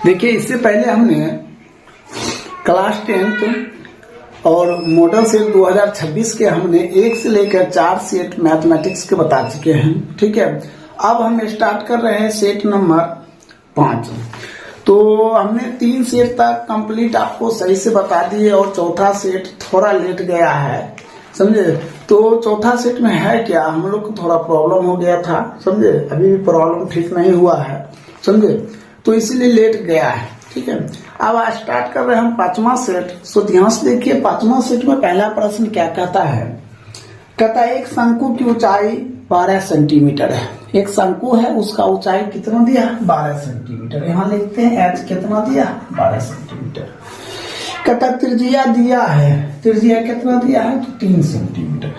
देखिए, इससे पहले हमने क्लास 10th और मॉडल सेट 2026 के हमने 1 से लेकर 4 सेट मैथमेटिक्स के बता चुके हैं। ठीक है, अब हम स्टार्ट कर रहे हैं सेट नंबर 5। तो हमने 3 सेट तक कंप्लीट आपको सही से बता दिए और चौथा सेट थोड़ा लेट गया है, समझे। तो चौथा सेट में है क्या, हम लोग को थोड़ा प्रॉब्लम हो गया था, समझे। अभी भी प्रॉब्लम ठीक नहीं हुआ है, समझे, तो इसीलिए लेट गया है। ठीक है, अब आज स्टार्ट कर रहे हैं हम 5वां सेट। सो ध्यान से देखिए, 5वां सेट में पहला प्रश्न क्या कहता है। कहता है एक शंकु की ऊंचाई 12 सेंटीमीटर है। एक शंकु है, उसका ऊंचाई कितना दिया, 12 सेंटीमीटर। यहाँ लिखते हैं एच कितना दिया, 12 सेंटीमीटर। कहता त्रिज्या दिया है, त्रिज्या कितना दिया है, तो 3 सेंटीमीटर।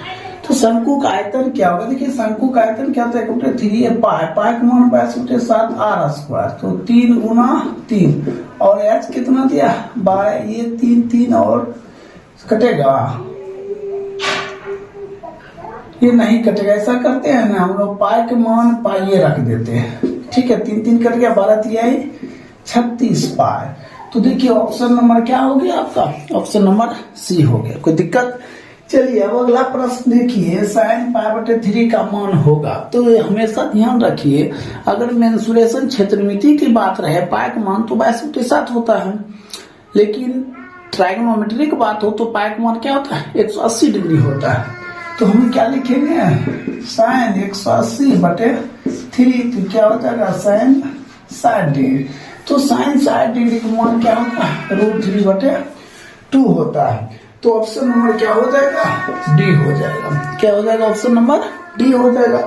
तो शंकु का आयतन क्या होगा। देखिए, शंकु का आयतन क्या होता है, 3 है, पाई का मान 22/7 r स्क्वायर, तो 3 गुना 3 और एच कितना दिया 12। ये 3 और कटेगा, ये नहीं कटेगा। ऐसा करते हैं ना हम लोग, पाई के मान पाइये रख देते हैं। ठीक है, 3 कट गया, 12 तिहाई 36 पाई। तो देखिए ऑप्शन नंबर क्या हो गया आपका, ऑप्शन नंबर सी हो गया। कोई दिक्कत। चलिए अब अगला प्रश्न देखिए, sin π/3 का मान होगा। तो हमेशा ध्यान रखिए, अगर मेंसुरेशन क्षेत्रमिति की बात रहे, पाई का मान तो 22/7 होता है, लेकिन ट्राइगोनोमेट्री की बात हो तो पाई का मान क्या होता है, 180 डिग्री होता है। तो हम क्या लिखेंगे, sin 180/3, तो क्या हो जाएगा sin 60 डिग्री। तो sin 60 डिग्री का मान क्या होता है, √3/2 होता है। तो ऑप्शन नंबर क्या हो जाएगा, डी हो जाएगा। क्या हो जाएगा, ऑप्शन नंबर डी हो जाएगा।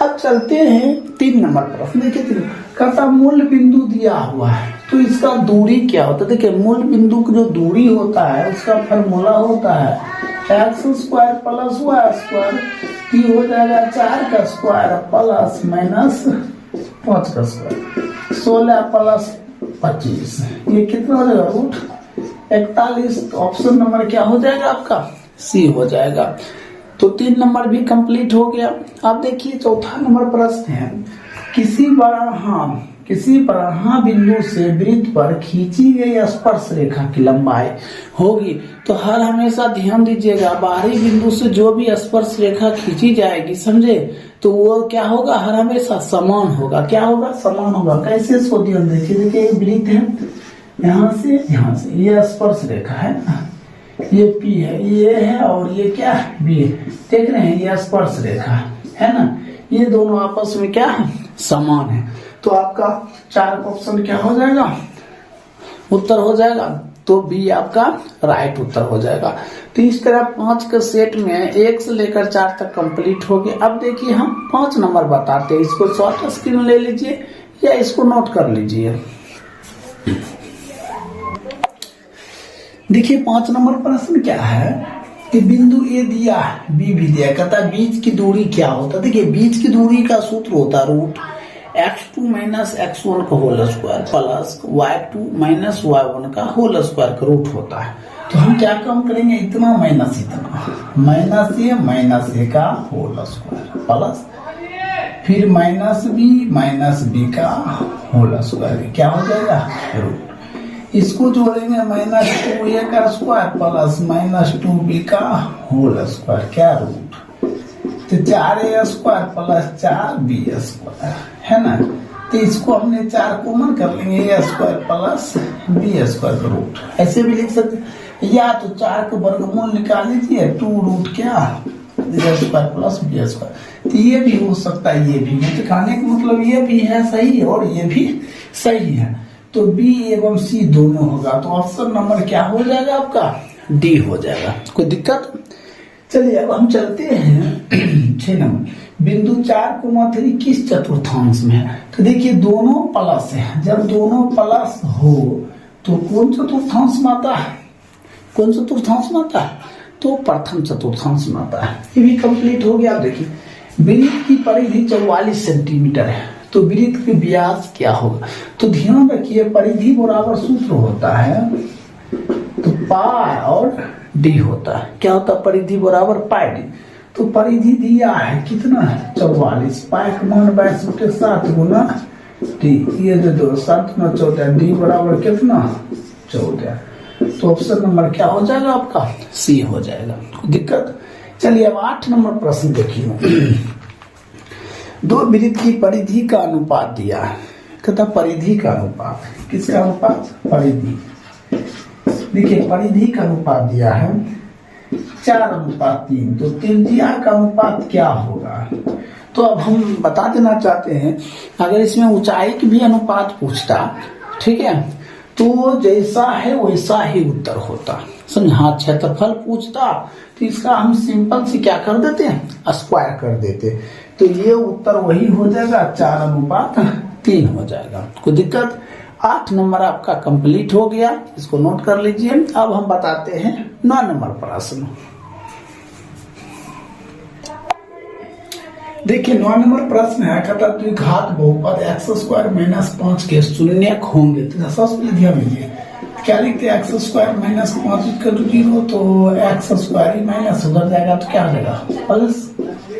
अब चलते हैं 3 नंबर प्रश्न। देखिए, कहता मूल बिंदु दिया हुआ है, तो इसका दूरी क्या होता है। देखिए, मूल बिंदु की जो दूरी होता है उसका फॉर्मूला होता है x² + y²। ये हो जाएगा 4 का स्क्वायर प्लस माइनस 5 का स्क्वायर, 16 + 25, ये कितना हो जाएगा, √41। ऑप्शन नंबर क्या हो जाएगा आपका, सी हो जाएगा। तो 3 नंबर भी कंप्लीट हो गया। अब देखिए चौथा नंबर प्रश्न है, किसी बराहा बिंदु से वृत्त पर खींची गई स्पर्श रेखा की लंबाई होगी। तो हर हमेशा ध्यान दीजिएगा, बाहरी बिंदु से जो भी स्पर्श रेखा खींची जाएगी, समझे, तो वो क्या होगा, हर हमेशा समान होगा। क्या होगा, समान होगा। कैसे, इसको ध्यान देखिए। देखिए एक वृत्त है, यहाँ से ये स्पर्श रेखा है ना, ये P है, ये है, और ये क्या है, B है। देख रहे हैं, ये स्पर्श रेखा है ना, ये दोनों आपस में क्या है, समान है। तो आपका 4 ऑप्शन क्या हो जाएगा, उत्तर हो जाएगा। तो बी आपका राइट उत्तर हो जाएगा। तो इस तरह 5 के सेट में 1 से लेकर 4 तक कंप्लीट हो गए। अब देखिए हम 5 नंबर बताते हैं, इसको शॉर्ट स्क्रीन ले लीजिए या इसको नोट कर लीजिए। देखिए 5 नंबर प्रश्न क्या है कि बिंदु ए दिया है, बी भी दिया, कहता है बीच की दूरी क्या होता है। देखिए बीच की दूरी का सूत्र होता है √x2 - x1 का whole square plus y2 - y1 का होल स्क्वायर का रूट होता है। तो हम क्या काम करेंगे, इतना माइनस ए का होल स्क्वायर प्लस फिर -b का होल स्क्वायर, क्या हो जाएगा, रूट। इसको जोड़ेंगे -2a का स्क्वायर प्लस -2b का होल स्क्वायर, क्या, रूट। तो 4a स्क्वायर प्लस 4b² है ना। तो इसको हमने 4 कॉमन कर लेंगे, a स्क्वायर प्लस b² का रूट। ऐसे भी लिख सकते हैं, या तो 4 का वर्गमूल निकाल लीजिए, 2 क्या, a स्क्वायर प्लस b²। तो ये भी हो सकता है, ये भी दिखाने का मतलब ये भी है सही और ये भी सही है। तो बी एवं सी दोनों होगा। तो ऑप्शन नंबर क्या हो जाएगा आपका, डी हो जाएगा। कोई दिक्कत। चलिए अब हम चलते हैं 6 नंबर, बिंदु 4,3 किस चतुर्थांश में है। तो देखिए दोनों प्लस है, जब दोनों प्लस हो तो कौन चतुर्थांश में आता है, कौन चतुर्थांश में आता है, तो प्रथम चतुर्थांश में आता है। ये भी कंप्लीट हो गया। देखिए वृत्त की परिधि 44 सेंटीमीटर है, तो वृत्त के व्यास क्या होगा। तो ध्यान रखिए, परिधि बराबर सूत्र होता है, तो पाई और डी होता है। क्या होता है, परिधि बराबर पाई डी। तो परिधि दिया है कितना है, 44, पाई का मान 22/7 गुना डी, ये दे दो 7 में 14, डी बराबर कितना 14। तो ऑप्शन नंबर क्या हो जाएगा आपका? सी हो जाएगा। कोई दिक्कत? चलिए अब 8 नंबर प्रश्न देखिए। दो वृत्त की परिधि का अनुपात दिया है। कहता परिधि का अनुपात, किसका अनुपात? परिधि। देखिए परिधि का अनुपात दिया है 4:3, तो त्रिज्या का अनुपात क्या होगा? तो अब हम बता देना चाहते हैं, अगर इसमें ऊंचाई की भी अनुपात पूछता, ठीक है, तो जैसा है वैसा ही उत्तर होता। समझ? हाँ, क्षेत्रफल पूछता तो इसका हम सिंपल से क्या कर देते हैं? स्क्वायर कर देते, तो ये उत्तर वही हो जाएगा, 4:3 हो जाएगा। कोई दिक्कत? 8 नंबर आपका कंप्लीट हो गया, इसको नोट कर लीजिए। अब हम बताते हैं 9 नंबर प्रश्न। देखिए 9 नंबर प्रश्न है, कहता द्विघात बहुपद x² - 5 के शून्यक होंगे। तो सबसे ध्यान दीजिए, क्या लिखते हैं? x² - 5 = 0, तो x² ही माइनस उधर जाएगा तो क्या हो जाएगा? प्लस।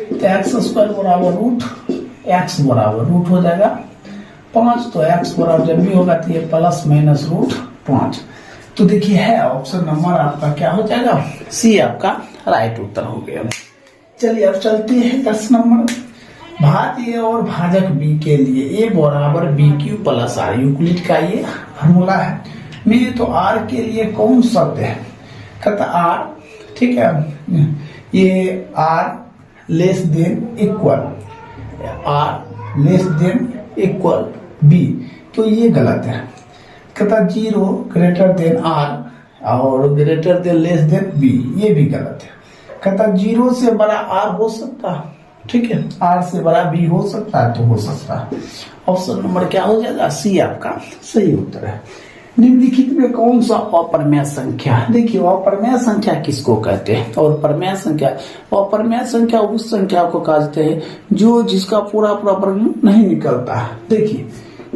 तो x² बराबर रूट, x बराबर रूट हो जाएगा 5, तो x बराबर जब भी होगा तो ये प्लस माइनस रूट 5। तो देखिए है ऑप्शन नंबर आपका क्या हो जाएगा? सी आपका राइट उत्तर हो गया। चलिए अब चलते हैं 10 नंबर। भाज्य ए और भाजक बी के लिए a बराबर BQ + R यूक्लिड का ये फॉर्मूला है। में तो R के लिए कौन शब्द है? कहता R, ठीक है, ये R less than equal B, तो ये गलत है। कहता 0 ग्रेटर देन R और greater than less than B, ये भी गलत है। कहता 0 से बड़ा R हो सकता, ठीक है, R से बड़ा B हो सकता है, तो हो सकता है। ऑप्शन नंबर क्या हो जाएगा? सी आपका सही उत्तर है। निम्नलिखित में कौन सा अपरमेय संख्या? देखिए अपरमेय संख्या किसको कहते हैं? और परमेय संख्या, अपरमेय संख्या उस संख्या को कहते हैं जो जिसका पूरा वर्गमूल नहीं निकलता। देखिए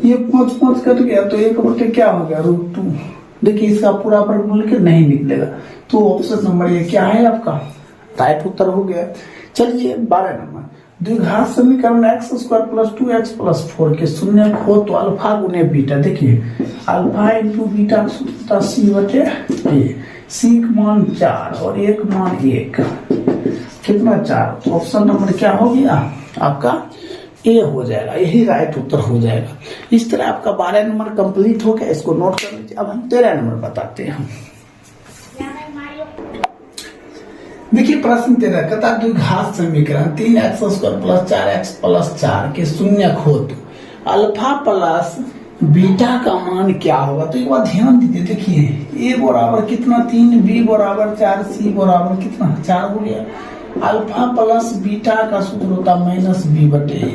ये 5 कट गया तो 1 क्या हो गया? √2। देखिए इसका पूरा वर्गमूल नहीं निकलेगा, तो ऑप्शन नंबर ये क्या है आपका? राइट उत्तर हो गया। चलिए 12 नंबर। द्विघात समीकरण x² + 2x + 4 के शून्यक हो तो अल्फा गुने बीटा। देखिए अल्फा इंटू बीटा सूत्र C/A, C का मान 4 और A का मान 1, कितना 4। तो ऑप्शन नंबर क्या हो गया आपका? ए हो जाएगा, यही राइट उत्तर हो जाएगा। इस तरह आपका 12 नंबर कंप्लीट हो गया, इसको नोट कर लीजिए। अब हम 13 नंबर बताते हैं। देखिए प्रश्न 13 कहता द्विघात समीकरण 3x² + 4x + 4 के शून्यक हो तो अल्फा प्लस बीटा का मान क्या होगा? तो एक बार ध्यान दीजिए, देखिए a बराबर कितना 3, b बराबर 4, c बराबर कितना 4 हो गया। अल्फा प्लस बीटा का सूत्र होता -b/a,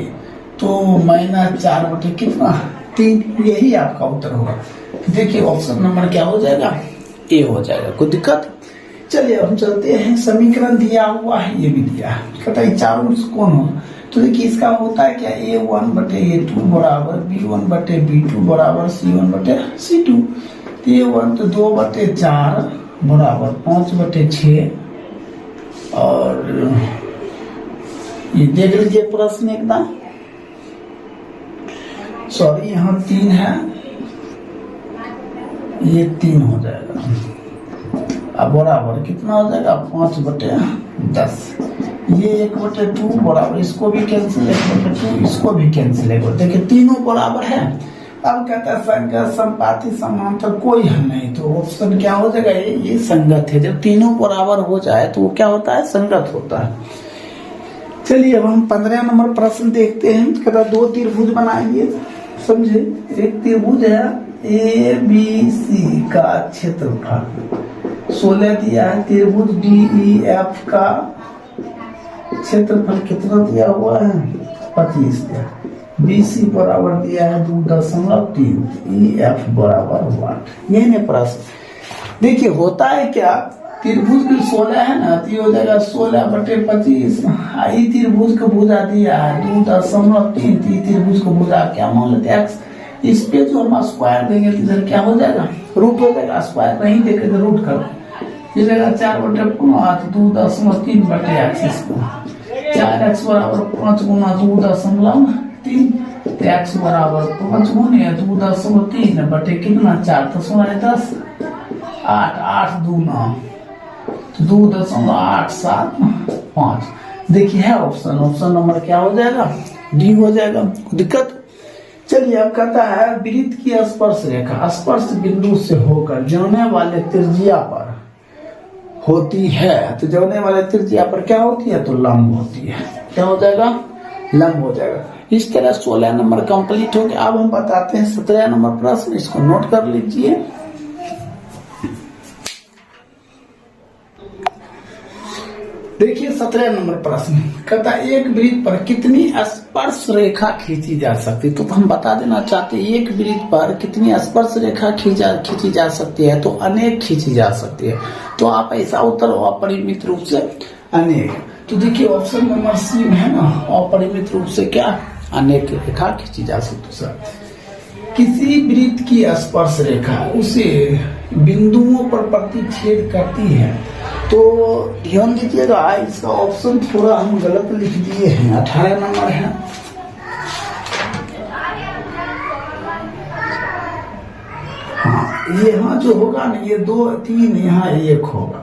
तो -4 बटे कितना 3, यही आपका उत्तर होगा। देखिए ऑप्शन नंबर क्या हो जाएगा? ए हो जाएगा। कोई दिक्कत? चलिए अब हम चलते हैं। समीकरण दिया हुआ है, ये भी दिया है, कहता है चारों कौन हो? तो देखिए इसका होता है क्या? a1/a2 बराबर b1/b2 बराबर c1/c2। a1 तो 2/4 बराबर 5/6, और ये देख लीजिए प्रश्न एकदम, सॉरी यहाँ 3 है, ये 3 हो जाएगा। अब बराबर कितना हो जाएगा? 5/10। ये 1/2 बराबर, इसको भी कैंसिल, 1/2 इसको भी कैंसिल है। देखिए तीनों बराबर है। अब कहता है संगत संपाती समांतर कोई है नहीं, तो ऑप्शन क्या हो जाएगा? ये संगत है। जब तीनों बराबर हो जाए तो वो क्या होता है? संगत होता है। चलिए अब हम 15 नंबर प्रश्न देखते हैं। कहता 2 त्रिभुज बनाइए, समझे। एक त्रिभुज है ABC का क्षेत्रफल 16 दिया है। त्रिभुज DEF का क्षेत्रफल कितना दिया हुआ है? 25 दिया। BC बराबर दिया है 2.3, EF बराबर 1। यही नहीं प्रश्न। देखिए होता है क्या, त्रिभुज की 16 है ना, तो ये हो जाएगा 16/25। आई त्रिभुज को भुजा दिया है 2.3, त्रिभुज को भुजा क्या मान लेते हैं? x। इस पे जो हम स्क्वायर देंगे तो इधर क्या हो जाएगा? रूट हो जाएगा। स्क्वायर नहीं देखे तो रूट कर ये जगह 4/5 2.3/x, 4x बराबर 5 × 2.3 एक्स बराबर 5 गुने 2.3 बटे कितना 4 तो 10 8 8 2 9 2.875। देखिए है ऑप्शन, ऑप्शन नंबर क्या हो जाएगा, डी हो जाएगा। दिक्कत। चलिए अब कहता है वृत्त की स्पर्श रेखा स्पर्श बिंदु से होकर जाने वाले त्रिज्या पर होती है, तो जाने वाले त्रिज्या पर क्या होती है, तो लंब होती है। क्या हो जाएगा, लंब हो जाएगा। इस तरह 16 नंबर कंप्लीट हो गया। अब हम बताते हैं 17 नंबर प्रश्न, इसको नोट कर लीजिए। देखिए 17 नंबर प्रश्न कहता है एक वृत्त पर कितनी स्पर्श रेखा खींची जा सकती है। तो हम बता देना चाहते हैं एक वृत्त पर कितनी स्पर्श रेखा खींची जा सकती है, तो अनेक खींची जा सकती है। तो आप ऐसा उत्तर अपरिमित रूप से अनेक। तो देखिए ऑप्शन नंबर सी में है ना, अपरिमित रूप से क्या अनेक रेखा खींची जा सकती है। किसी वृत्त की स्पर्श रेखा उसे बिंदुओं पर प्रतिच्छेद करती है। तो ध्यान दीजिएगा, इसका ऑप्शन थोड़ा हम गलत लिख दिए हैं, 18 नंबर है। हाँ, ये यहाँ जो होगा ना, ये 2 3 यहाँ 1 होगा।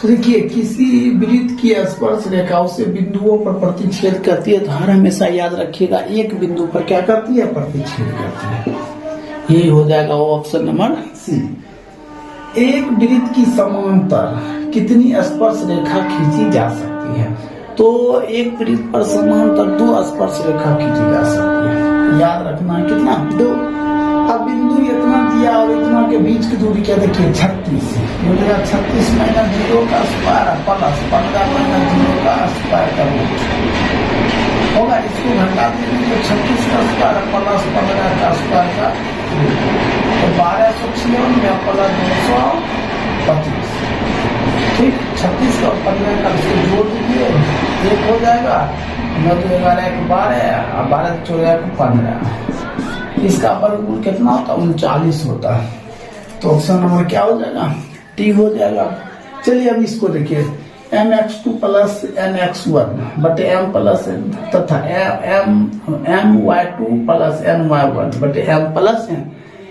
तो देखिए किसी वृत्त की स्पर्श रेखा उसे बिंदुओं पर प्रतिच्छेद करती है। तो हर हमेशा याद रखिएगा एक बिंदु पर क्या करती है, प्रतिच्छेद करती है। यही हो जाएगा ऑप्शन नंबर सी। एक वृत्त की समांतर कितनी स्पर्श रेखा खींची जा सकती है। तो एक वृत्त पर समांतर 2 स्पर्श रेखा खींची जा सकती है। याद रखना है कितना, 2। अब बिंदु इतना दिया और इतना के बीच की दूरी क्या देखिए 36 हो जाएगा। 36 माइनस 0 का स्क्वायर प्लस 15 माइनस 0 का स्क्वायर का रूट होगा। इसको घटा देंगे तो 36 का स्क्वायर प्लस 15 का स्क्वायर का रूट, तो 1296 प्लस 225। ठीक, 36 का 15 का इसको जोड़ दीजिए, 1 हो जाएगा। 9 तो 11 1 12 और 12 14 15। इसका वर्गमूल कितना होता है, 39 होता है। तो ऑप्शन नंबर क्या हो जाएगा, टी हो जाएगा। चलिए अब इसको देखिए, mx2 प्लस nx1 बटे m प्लस n तथा my2 प्लस ny1 बटे m प्लस n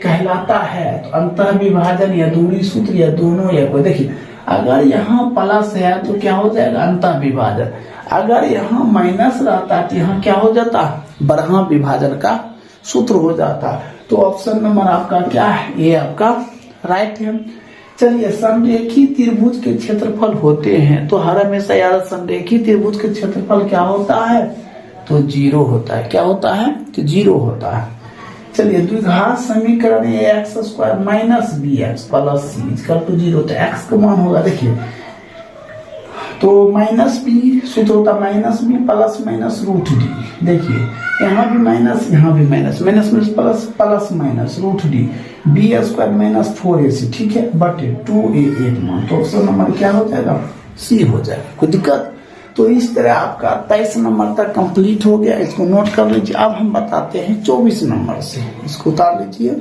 कहलाता है। तो अंतः विभाजन या दूरी सूत्र या दोनों या कोई। देखिए अगर यहाँ प्लस है तो क्या हो जाएगा, अंतः विभाजन। अगर यहाँ माइनस रहता तो यहाँ क्या हो जाता, बरहा विभाजन का सूत्र हो जाता। तो ऑप्शन नंबर आपका क्या है, ये आपका राइट है। चलिए समरेखी त्रिभुज के क्षेत्रफल होते हैं। तो हर हमेशा याद, समरेखी त्रिभुज के क्षेत्रफल क्या होता है, तो 0 होता है। क्या होता है, तो 0 होता है। चलिए द्विघात समीकरण ax² minus bx plus c equal to 0। तो x का मान होगा, देखिए तो माइनस बी सूत्र होता minus B plus minus root D. देखिए यहाँ भी माइनस, यहाँ भी minus, minus minus plus plus minus root D, B square minus 4ac। ठीक है, बटे 2a एक मान। तो ऑप्शन नंबर क्या हो जाएगा, सी हो जाएगा। कोई दिक्कत। तो इस तरह आपका 23 नंबर तक कंप्लीट हो गया। इसको नोट कर लीजिए। अब हम बताते हैं 24 नंबर से, इसको उतार लीजिए।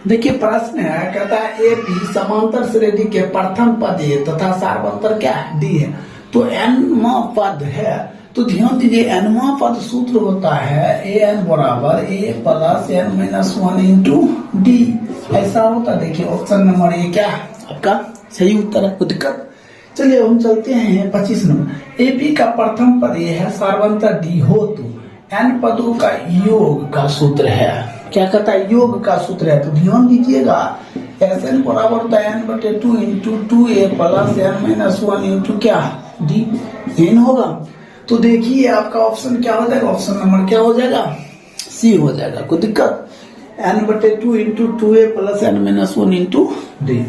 देखिए प्रश्न है, कहता है ए बी समांतर श्रेणी के प्रथम पद ए तथा सार्वंतर क्या है, डी है। तो nवा पद है। तो ध्यान दीजिए nवा पद सूत्र होता है an बराबर a plus n minus 1 into D. ऐसा होता। देखिए ऑप्शन नंबर ए क्या है आपका सही उत्तर है। कोई दिक्कत। चलिए हम चलते हैं 25 नंबर। ए बी का प्रथम पद ए है, सार्वंतर डी हो तो n पदों का योग का सूत्र है। क्या कहता है, योग का सूत्र है। तो ध्यान दीजिएगा Sn बराबर होता है n बटे 2 into 2a plus n minus 1 into क्या डी, n होगा। तो देखिए आपका ऑप्शन क्या हो जाएगा, ऑप्शन नंबर क्या हो जाएगा, सी हो जाएगा। कोई दिक्कत। n बटे 2 into 2a plus n minus 1 into D.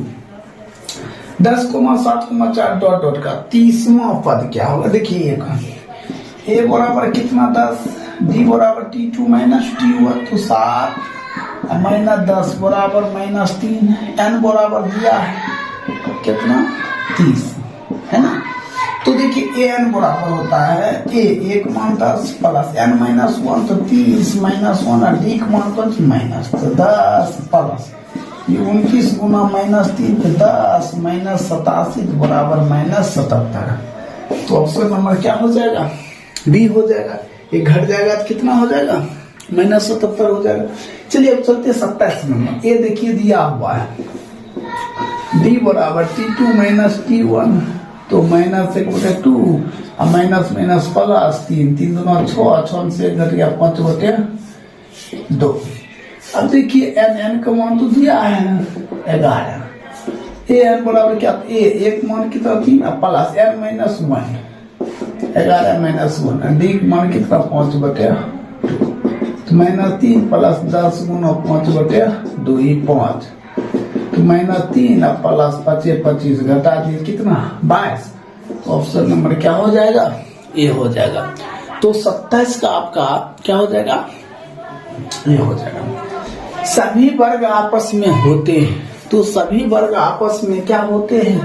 10,7,4 dot dot का 30वां पद क्या होगा, देखिए a बराबर कितना 10, d बराबर t2 माइनस t1 तो 7 माइनस 10 बराबर माइनस 3, n बराबर दिया है कितना 30 है ना। तो देखिए an बराबर होता है a एक मान 10 प्लस n माइनस 1 तो 30 माइनस 1 और d का मान कौन सी माइनस, तो 10 प्लस ये 29 गुना माइनस 3 तो 10 माइनस 87 बराबर माइनस 77। तो ऑप्शन नंबर क्या हो जाएगा, बी हो जाएगा, ये घट जाएगा तो कितना हो जाएगा -77 हो जाएगा। चलिए अब चलते 27 नंबर। ये देखिए दिया हुआ है d बराबर t2 माइनस t1, तो -1/2 और माइनस माइनस प्लस 3, 3 दूना 6, 6 से घट गया 5/2। अब देखिए n का मान तो दिया है 11, n बराबर क्या, एक मान कितना 3 plus n minus 1, 11 minus 1, D मान कितना 5/2, तो -3 प्लस 10 गुना 5/2 ही 5, तो -3 प्लस 25 घटा दिए कितना 22, तो ऑप्शन नंबर क्या हो जाएगा, ए हो जाएगा। तो 27 का आपका क्या हो जाएगा, ये हो जाएगा। सभी वर्ग आपस में होते हैं, तो सभी वर्ग आपस में क्या होते हैं,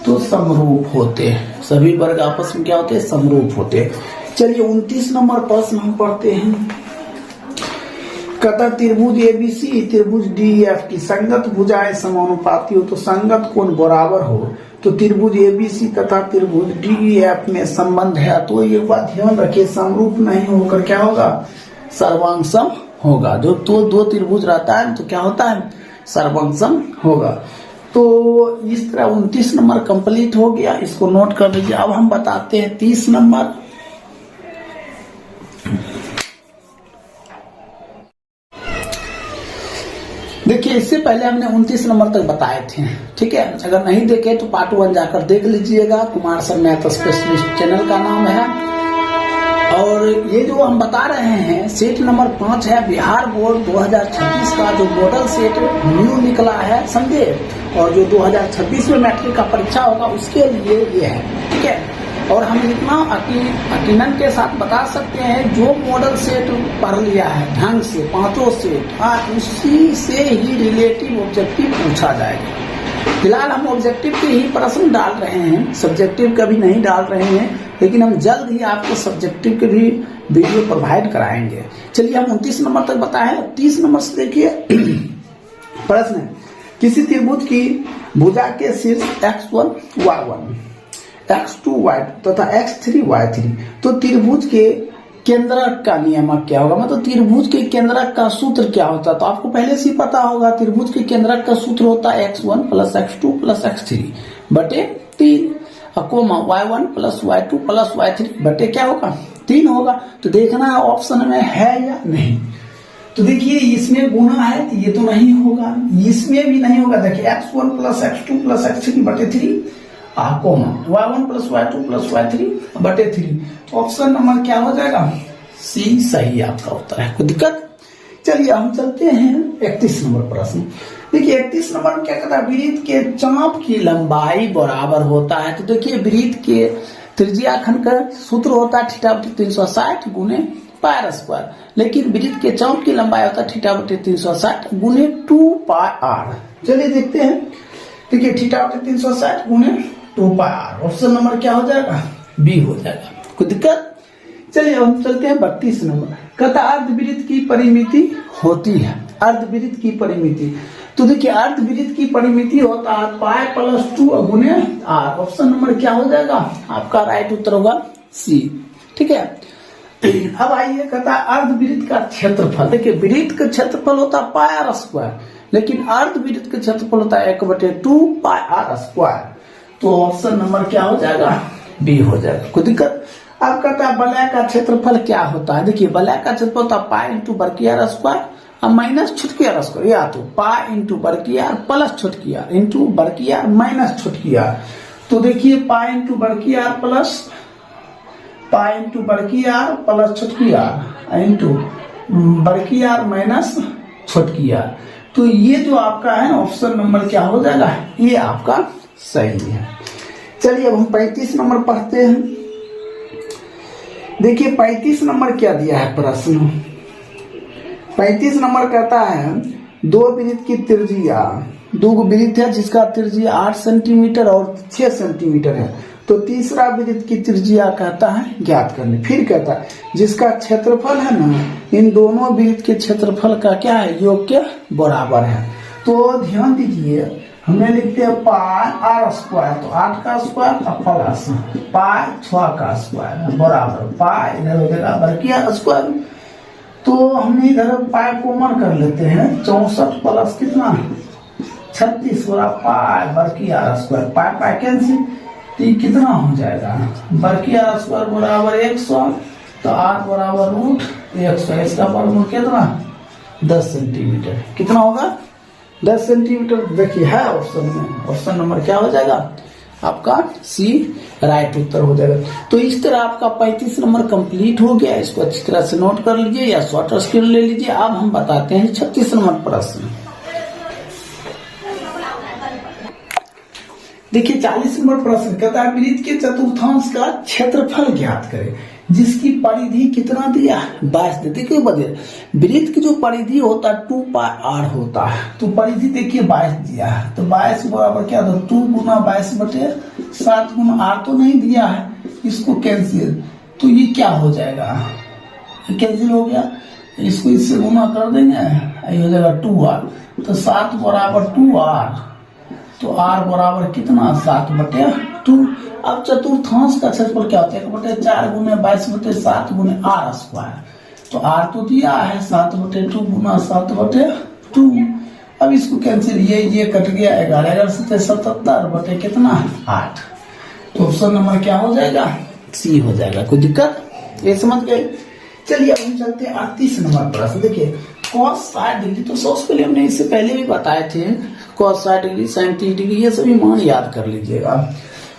तो समरूप होते हैं। सभी वर्ग आपस में क्या होते हैं, समरूप होते हैं। चलिए 29 नंबर प्रश्न हम पढ़ते हैं। कहता त्रिभुज एबीसी त्रिभुज डीईएफ की संगत भुजाएं समानुपाती हो तो संगत कोण बराबर हो, तो त्रिभुज एबीसी तथा त्रिभुज डीईएफ में संबंध है। तो ये बात ध्यान रखिए, समरूप नहीं होकर क्या होगा, सर्वांग सम होगा। जो तो दो त्रिभुज रहता है तो क्या होता है, सर्वांग सम होगा। तो इस तरह 29 नंबर कंप्लीट हो गया, इसको नोट कर लीजिए। अब हम बताते हैं 30 नंबर। देखिए इससे पहले हमने 29 नंबर तक बताए थे, ठीक है। अगर नहीं देखे तो पार्ट 1 जाकर देख लीजिएगा। Kumar sir math specialist channel का नाम है। और ये जो हम बता रहे हैं सेट नंबर 5 है बिहार बोर्ड 2026 का जो मॉडल सेट न्यू निकला है, समझे। और जो 2026 में मैट्रिक का परीक्षा होगा उसके लिए ये है, ठीक है। और हम इतना यकीनन के साथ बता सकते हैं जो मॉडल सेट पढ़ लिया है ढंग से, 5 सेट, उसी से ही रिलेटिव ऑब्जेक्टिव पूछा जाएगा। फिलहाल हम ऑब्जेक्टिव के ही प्रश्न डाल रहे हैं, सब्जेक्टिव का भी नहीं डाल रहे हैं, लेकिन हम जल्द ही आपको सब्जेक्टिव के भी वीडियो प्रोवाइड कराएंगे। चलिए हम 29 नंबर तक बताएं। 30 नंबर से देखिए प्रश्न है, किसी त्रिभुज की भुजा के शीर्ष x1 y1 x2 y2 तथा x3 y3, तो त्रिभुज के केंद्रक का नियमक क्या होगा, मतलब त्रिभुज के केंद्रक का सूत्र क्या होता है। तो आपको पहले से पता होगा त्रिभुज के केंद्रक का सूत्र होता है x1 plus x2 plus x3 बटे 3 coma y1 plus y2 plus y3 बटे क्या होगा 3 होगा। तो देखना है ऑप्शन में है या नहीं। तो देखिए इसमें गुना है तो ये तो नहीं होगा, इसमें भी नहीं होगा। देखिए x1 plus x2 plus x3 बटे 3 coma y1 plus y2 plus y3 बटे 3, तो ऑप्शन नंबर क्या हो जाएगा, सी सही आपका उत्तर है। कोई दिक्कत। चलिए हम चलते हैं 31 नंबर प्रश्न। देखिए 31 नंबर में क्या कहता है, वृत्त के चाप की लंबाई बराबर होता है। तो देखिए वृत्त के त्रिज्याखंड का सूत्र होता है थीटा बटे 360 गुने पाई स्क्वायर, लेकिन वृत्त के चाप की लंबाई होता है थीटा बटे 360 गुने 2 पाई आर। चलिए देखते हैं। देखिए थीटा बटे 360 गुने 2 पाई आर, ऑप्शन नंबर क्या हो जाएगा, बी हो जाएगा। कोई दिक्कत। चलिए हम चलते हैं 32 नंबर। कहता अर्धवृत्त की परिमिति होती है, अर्धवृत्त की परिमिति। तो देखिए अर्धवृत्त की परिमिति होता है पाई प्लस 2 गुने आर, ऑप्शन नंबर क्या हो जाएगा, आपका राइट उत्तर होगा सी, ठीक है। अब आइए कहता है अर्धवृत्त का क्षेत्रफल। देखिए वृत्त का क्षेत्रफल होता है पाई आर स्क्वायर, लेकिन अर्धवृत्त का क्षेत्रफल होता है 1/2 पाई आर स्क्वायर, तो ऑप्शन नंबर क्या हो जाएगा, बी हो जाएगा। कोई दिक्कत। अब कहता है वलय का क्षेत्रफल क्या होता है। देखिए वलय का क्षेत्रफल होता है पाई इंटू बड़की आर स्क्वायर और माइनस छोटकी आर स्क्वायर, या तो पाई इंटू बड़की आर प्लस छोटकी आर इंटू बड़की आर माइनस छोटकी आर। तो देखिए पाई इंटू बड़की आर प्लस पाई इंटू बड़की आर प्लस छोटकी आर इंटू बड़की आर माइनस छोटकी आर, तो ये जो आपका है ऑप्शन नंबर क्या हो जाएगा, ये आपका सही है। चलिए अब हम 35 नंबर पढ़ते हैं। देखिए 35 नंबर क्या दिया है प्रश्न। 35 नंबर कहता है दो वृत्त की त्रिज्या, दो वृत्त है जिसका त्रिज्या 8 सेंटीमीटर और 6 सेंटीमीटर है, तो तीसरा वृत्त की त्रिज्या कहता है ज्ञात करने। फिर कहता है जिसका क्षेत्रफल है ना, इन दोनों वृत्त के क्षेत्रफल का क्या है, योग के बराबर है। तो ध्यान दीजिए हमने लिखते हैं पाई आर स्क्वायर, तो 8 का स्क्वायर प्लस पाई 6 का स्क्वायर बराबर पाई, इधर हो जाएगा बरकिया स्क्वायर। तो हमने इधर पाई कॉमन कर लेते हैं, 64 प्लस कितना 36 बड़ा पाई बरकिया स्क्वायर, पाई पाई कैंसिल, तो ये कितना हो जाएगा बरकिया स्क्वायर बराबर 100, तो आर बराबर रूट 100, इसका वर्गमूल कितना 10 सेंटीमीटर, कितना होगा 10 सेंटीमीटर। देखिए है ऑप्शन में, ऑप्शन नंबर क्या हो जाएगा आपका सी राइट उत्तर हो जाएगा। तो इस तरह आपका 35 नंबर कंप्लीट हो गया, इसको अच्छी तरह से नोट कर लीजिए या शॉर्ट स्क्रीन ले लीजिए। अब हम बताते हैं 36 नंबर प्रश्न। देखिए 40 नंबर प्रश्न कहता है वृत्त के चतुर्थांश का क्षेत्रफल ज्ञात करें जिसकी परिधि कितना दिया 22 देते। क्यों बदले वृत्त की जो परिधि होता है 2 पाई आर होता है, तो परिधि देखिए 22 दिया है, तो 22 बराबर क्या था 2 गुना 22 बटे 7 गुना आर तो नहीं दिया है, इसको कैंसिल, तो ये क्या हो जाएगा कैंसिल हो गया, इसको इससे गुना कर देंगे ये हो जाएगा 2r, तो 7 बराबर 2r, तो r बराबर कितना 7 बटे 2। अब चतुर्थांश का क्षेत्रफल क्या होता है 1/4 गुने 22 बटे 7 गुने आर स्क्वायर, तो r तो दिया है 7 बटे 2 गुना 7 बटे 2। अब इसको कैंसिल, ये कट गया 11 से 77 बटे कितना 8, तो ऑप्शन नंबर क्या हो जाएगा सी हो जाएगा। कोई दिक्कत ये समझ गए। चलिए अब हम चलते हैं 38 नंबर प्रश्न। देखिए cos 60 डिग्री, तो सबसे पहले हमने इससे पहले भी बताए थे cos 60 डिग्री sin 30 डिग्री, ये सभी मान याद कर लीजिएगा।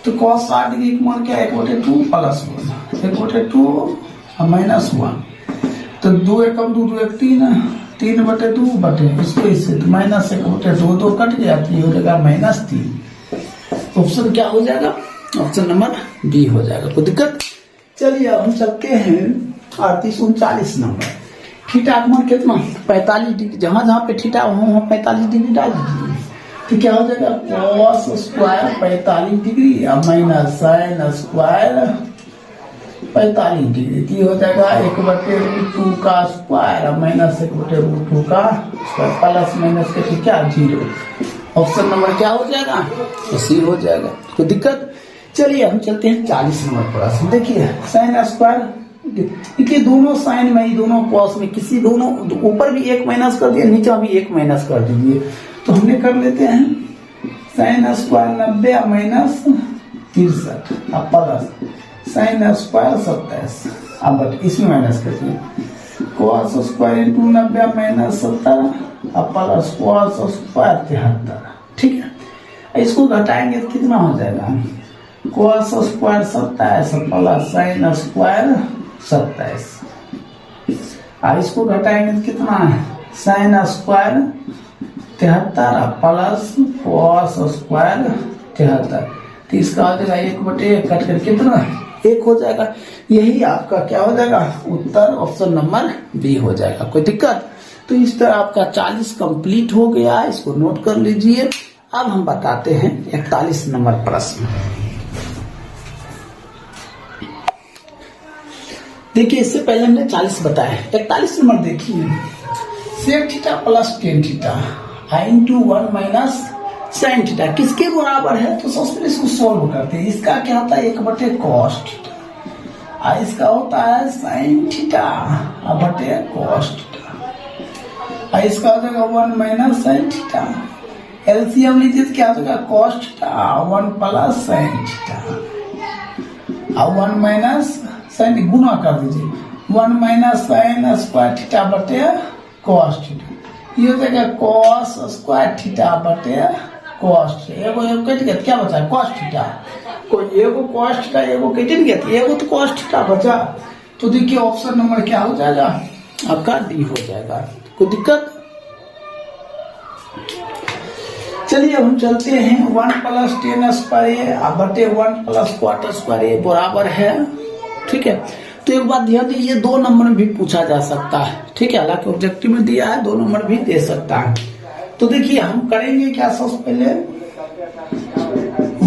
तो cos 60 डिग्री का मान क्या है 1/2 प्लस 1 1/2 माइनस 1, तो 2 एकम 2 2 एक 3 बटे 2 बटे इसको इससे तो माइनस 1/2 2 कट गया, तो ये हो जाएगा -3। ऑप्शन क्या हो जाएगा ऑप्शन नंबर बी हो जाएगा। कोई दिक्कत। चलिए अब हम चलते हैं 38 नंबर। थीटा का मान कितना 45 डिग्री, जहां जहां पे थीटा वहां 45 डिग्री डाल दीजिए, तो क्या हो जाएगा cos स्क्वायर 45 डिग्री और माइनस sin स्क्वायर 45 डिग्री, तो हो जाएगा 1/√2 का स्क्वायर और माइनस 1/√2 का स्क्वायर, प्लस माइनस के क्या 0। ऑप्शन नंबर क्या हो जाएगा तो सी हो जाएगा। कोई दिक्कत। चलिए हम चलते हैं 40 नंबर प्रश्न। देखिए sin स्क्वायर, देखिए दोनों साइन में ही दोनों कॉस में किसी दोनों ऊपर भी 1 माइनस कर दिया, नीचे भी 1 माइनस कर दीजिए, तो हमने कर लेते हैं sin स्क्वायर 90 माइनस 63 अब प्लस sin स्क्वायर 27, अब बट इसमें माइनस कर दिए cos स्क्वायर इंटू 90 माइनस 70 अब प्लस cos स्क्वायर 73। ठीक है, इसको घटाएंगे तो कितना हो जाएगा cos square 27 plus sin square 27, और इसको घटाएंगे तो कितना है sin square 73 plus cos square 73, तो इसका हो जाएगा 1/1 कट कर कितना 1 हो जाएगा। यही आपका क्या हो जाएगा उत्तर ऑप्शन नंबर बी हो जाएगा। कोई दिक्कत। तो इस तरह आपका 40 कंप्लीट हो गया, इसको नोट कर लीजिए। अब हम बताते हैं 41 नंबर प्रश्न। देखिए इससे पहले हमने 40 बताया, 41 नंबर देखिए sec theta plus tan theta into 1 minus sin theta किसके बराबर है, तो सबसे पहले इसको सॉल्व करते हैं। इसका क्या होता है 1/cos थीटा, और इसका होता है sin थीटा बटे cos थीटा, और इसका हो जाएगा 1 माइनस sin थीटा। एलसीएम लीजिए तो क्या हो जाएगा cos theta 1 plus sin theta और 1 माइनस sin गुना कर दीजिए 1 माइनस sin स्क्वायर थीटा बटे cos थीटा, ये हो जाएगा cos स्क्वायर थीटा बटे cos थीटा। एगो कट गया क्या बचा cos थीटा, कोई एगो cos थीटा एगो कट गया, एगो तो cos थीटा बचा, तो देखिए ऑप्शन नंबर क्या हो जाएगा आपका डी हो जाएगा। कोई दिक्कत। चलिए हम चलते हैं 1 प्लस tan स्क्वायर बटे 1 प्लस क्वार्टर स्क्वायर बराबर है। ठीक है, तो एक बात ध्यान दीजिए 2 नंबर में भी पूछा जा सकता है। ठीक है, हालांकि ऑब्जेक्टिव में दिया है 2 नंबर भी दे सकता है। तो देखिए हम करेंगे क्या सबसे पहले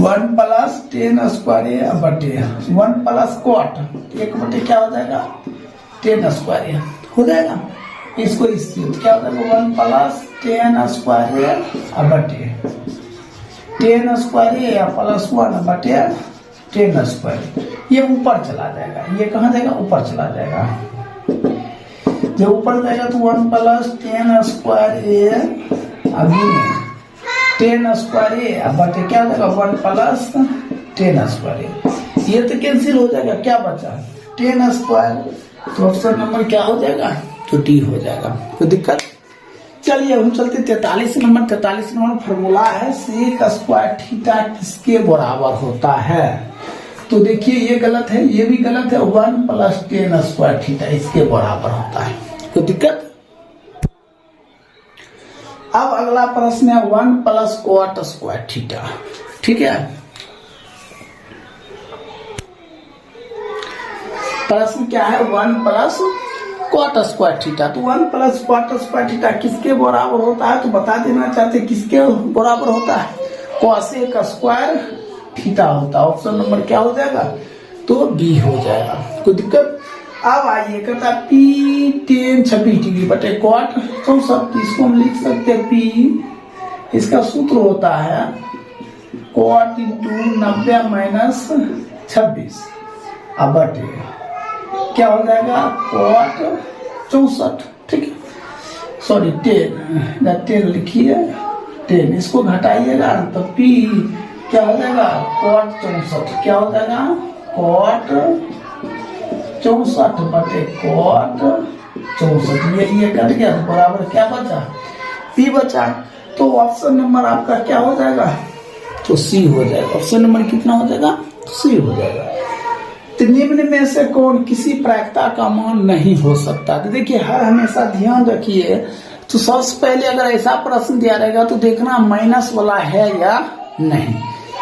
1 प्लस tan स्क्वायर बटे 1 प्लस क्वाट 1 बटे क्या हो जाएगा tan स्क्वायर हो जाएगा, इसको इससे तो क्या हो जाएगा 1 प्लस tan स्क्वायर बटे टेन स्क्वायर ए या प्लस 1 बटे टेन स्क्वायर, ये ऊपर चला जाएगा, ये कहाँ जाएगा, ऊपर चला जाएगा। जब ऊपर जाएगा तो 1 प्लस टेन स्क्वायर ए अभी टेन स्क्वायर ए बटे क्या हो जाएगा 1 प्लस टेन स्क्वायर ए, ये तो कैंसिल हो जाएगा, क्या बचा टेन स्क्वायर, तो ऑप्शन नंबर क्या हो जाएगा, तो डी हो जाएगा। कोई दिक्कत। चलिए हम चलते 43 नंबर। 43 नंबर फॉर्मूला है सेक स्क्वायर थीटा किसके बराबर होता है। तो देखिए ये गलत है, ये भी गलत है, 1 प्लस टेन स्क्वायर थीटा इसके बराबर होता है। कोई दिक्कत। अब अगला प्रश्न है 1 प्लस कॉट स्क्वायर थीटा, ठीक है। प्रश्न क्या है 1 प्लस कॉट स्क्वायर थीटा, तो 1 प्लस कॉट स्क्वायर थीटा किसके बराबर होता है, तो बता देना चाहते किसके बराबर होता है, कोसेक स्क्वायर थीटा होता है। ऑप्शन नंबर क्या हो जाएगा, तो बी हो जाएगा। कोई दिक्कत। अब आइए कहता पी टेन 26 डिग्री बटे कॉट 64, इसको हम लिख सकते हैं पी, इसका सूत्र होता है कॉट इंटू 90 माइनस 26 अब बटे क्या हो जाएगा कॉट 64, ठीक है, सॉरी 10 लिखिए 10, इसको घटाइएगा तो पी क्या हो जाएगा कॉट 64, क्या हो जाएगा कॉट 64 बटे कॉट 64, ये कट गया तो बराबर क्या बचा पी बचा। तो ऑप्शन नंबर आपका क्या हो जाएगा, तो सी हो जाएगा। ऑप्शन नंबर कितना हो जाएगा, तो सी हो जाएगा। तो निम्न में से कौन किसी प्रायिकता का मान नहीं हो सकता। तो देखिए हर हमेशा ध्यान रखिए, तो सबसे पहले अगर ऐसा प्रश्न दिया रहेगा तो देखना माइनस वाला है या नहीं।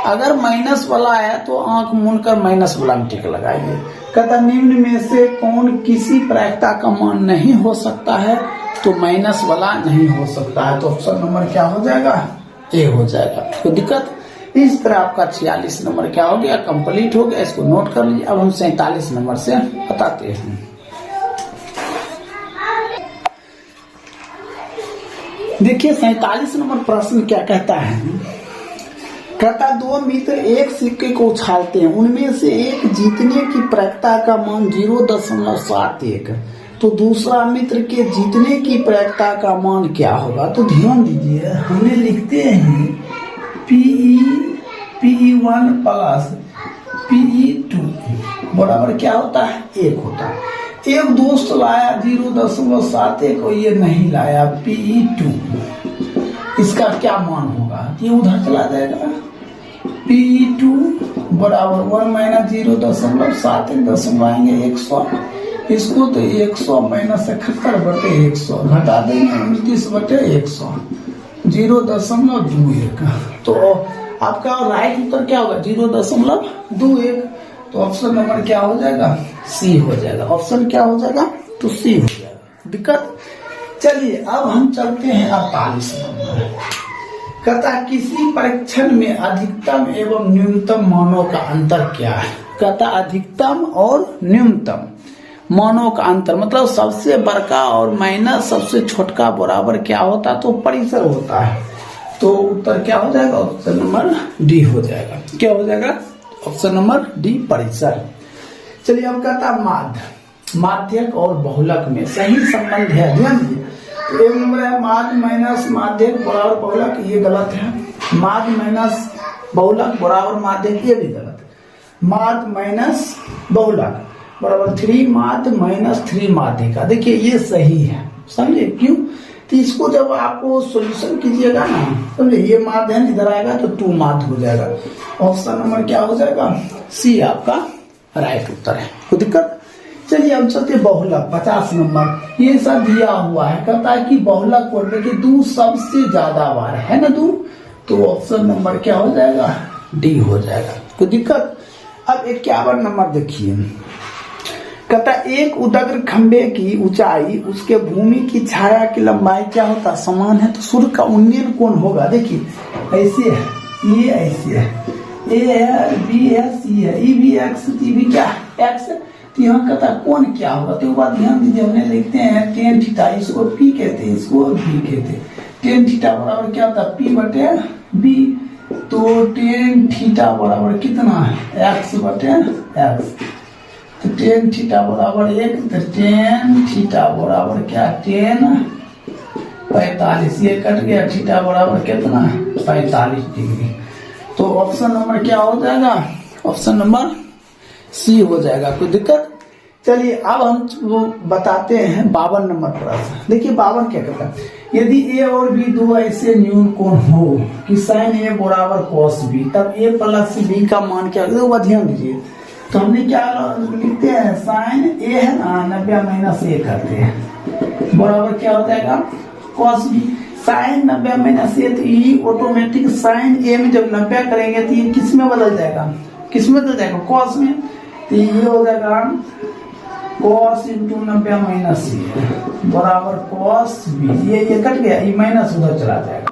अगर माइनस वाला है तो आंख मूंदकर माइनस वाला में टिक लगाइए। कहता निम्न में से कौन किसी प्रायिकता का मान नहीं हो सकता है, तो माइनस वाला नहीं हो सकता है। तो ऑप्शन नंबर क्या हो जाएगा, ए हो जाएगा। कोई दिक्कत। इस तरह आपका 46 नंबर क्या हो गया, कंप्लीट हो गया। इसको नोट कर लीजिए। अब हम 47 नंबर से बताते हैं। देखिए 47 नंबर प्रश्न क्या कहता है, कहता दो मित्र एक सिक्के को उछालते हैं, उनमें से एक जीतने की प्रायिकता का मान 0.71, तो दूसरा मित्र के जीतने की प्रायिकता का मान क्या होगा। तो ध्यान दीजिए हमने लिखते हैं PE1 प्लस PE2 बराबर क्या होता है 1 होता है। एक दोस्त लाया 0.71 और ये नहीं लाया PE2, इसका क्या मान होगा, ये उधर चला जाएगा। PE2 बराबर 1 माइनस 0.71 दशमलव आएंगे 100, इसको तो 100 माइनस 71 बटे 100 घटा देंगे 29 बटे 100 0.21। तो आपका राइट उत्तर क्या होगा 0.21। तो ऑप्शन नंबर क्या हो जाएगा, सी हो जाएगा। ऑप्शन क्या हो जाएगा, तो सी हो जाएगा। दिक्कत। चलिए अब हम चलते हैं 48 नंबर। कहता किसी परीक्षण में अधिकतम एवं न्यूनतम मानों का अंतर क्या है। कहता अधिकतम और न्यूनतम मानों का अंतर मतलब सबसे बड़का और माइनस सबसे छोटका बराबर क्या होता, तो परिसर होता है। तो उत्तर क्या हो जाएगा, ऑप्शन नंबर डी हो जाएगा। क्या हो जाएगा, ऑप्शन नंबर डी परिसर। चलिए अब कहता माध्यक और बहुलक में सही संबंध है। ध्यान दीजिए, तो एक नंबर है माध्य माइनस माध्यक बराबर बहुलक, ये गलत है। माध्य माइनस बहुलक बराबर माध्यक, ये भी गलत है। माध्य माइनस बहुलक बराबर 3 माध्य माइनस 3 माध्यिका, देखिए ये सही है। समझे क्यों, तो इसको जब आपको सॉल्यूशन कीजिएगा ना, समझे ये माध्य है इधर आएगा तो 2 माध्य हो जाएगा। ऑप्शन नंबर क्या हो जाएगा, सी आपका राइट उत्तर है। कोई दिक्कत। चलिए अब चलते बहुलक 50 नंबर। ये सब दिया हुआ है, कहता है कि बहुलक बोलने के 2 सबसे ज्यादा बार है ना 2, तो ऑप्शन नंबर क्या हो जाएगा, डी हो जाएगा। कोई दिक्कत। अब 51 नंबर देखिए, कहता एक उदग्र खंबे की ऊंचाई उसके भूमि की छाया की लंबाई क्या होता समान है, तो सूर्य का उन्नयन कोण होगा। देखिए ऐसे है, ये ऐसे है, ए है, बी है, सी है, ई भी एक्स, टी भी क्या एक्स। तो यहाँ कहता कोण क्या होगा, तो बात ध्यान दीजिए हमने लिखते हैं टेन थीटा, इसको पी कहते हैं, इसको बी कहते हैं। टेन थीटा बराबर क्या होता है, पी बटे बी। तो टेन थीटा बराबर कितना है एक्स बटे एक्स। तो टेन थीटा बराबर 1, तो टेन थीटा बराबर क्या 10 45, ये कट गया, थीटा बराबर कितना 45 डिग्री। तो ऑप्शन नंबर क्या हो जाएगा, ऑप्शन नंबर सी हो जाएगा। कोई दिक्कत? चलिए अब हम वो बताते हैं 52 नंबर प्रश्न। देखिए 52 क्या कहता है, यदि ए और बी दो ऐसे न्यून कोण हो कि साइन ए बराबर कॉस बी, तब ए प्लस बी का मान क्या होगा, ध्यान दीजिए। तो हमने क्या लिखते हैं, साइन ए है ना 90 माइनस ए करते हैं बराबर क्या हो जाएगा कॉस बी। साइन 90 माइनस ए, तो ये ऑटोमेटिक साइन ए में जब 90 करेंगे तो ये किस में बदल जाएगा, किस में बदल जाएगा, कॉस में। तो ये हो जाएगा कॉस इंटू 90 माइनस ए बराबर कॉस बी। ये कट गया, ये माइनस उधर चला जाएगा।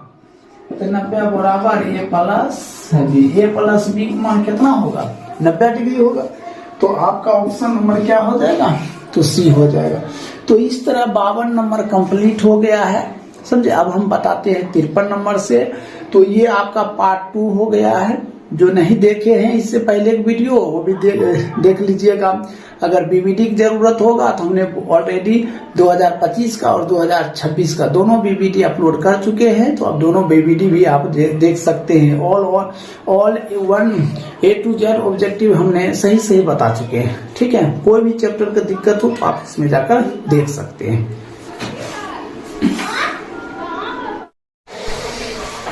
तो 90 बराबर ए प्लस बी, ए प्लस बी का मान कितना होगा 90 डिग्री होगा। तो आपका ऑप्शन नंबर क्या हो जाएगा, तो सी हो जाएगा। तो इस तरह 52 नंबर कंप्लीट हो गया है, समझे। अब हम बताते हैं 53 नंबर से। तो ये आपका पार्ट 2 हो गया है। जो नहीं देखे हैं इससे पहले एक वीडियो, वो भी देख लीजिएगा। अगर बीबीडी की जरूरत होगा तो हमने ऑलरेडी 2025 का और 2026 का दोनों बीबीडी अपलोड कर चुके हैं। तो अब दोनों बीबीडी भी आप देख सकते हैं। All 1 A to Z objective हमने सही बता चुके हैं, ठीक है। कोई भी चैप्टर का दिक्कत हो तो आप इसमें जाकर देख सकते हैं।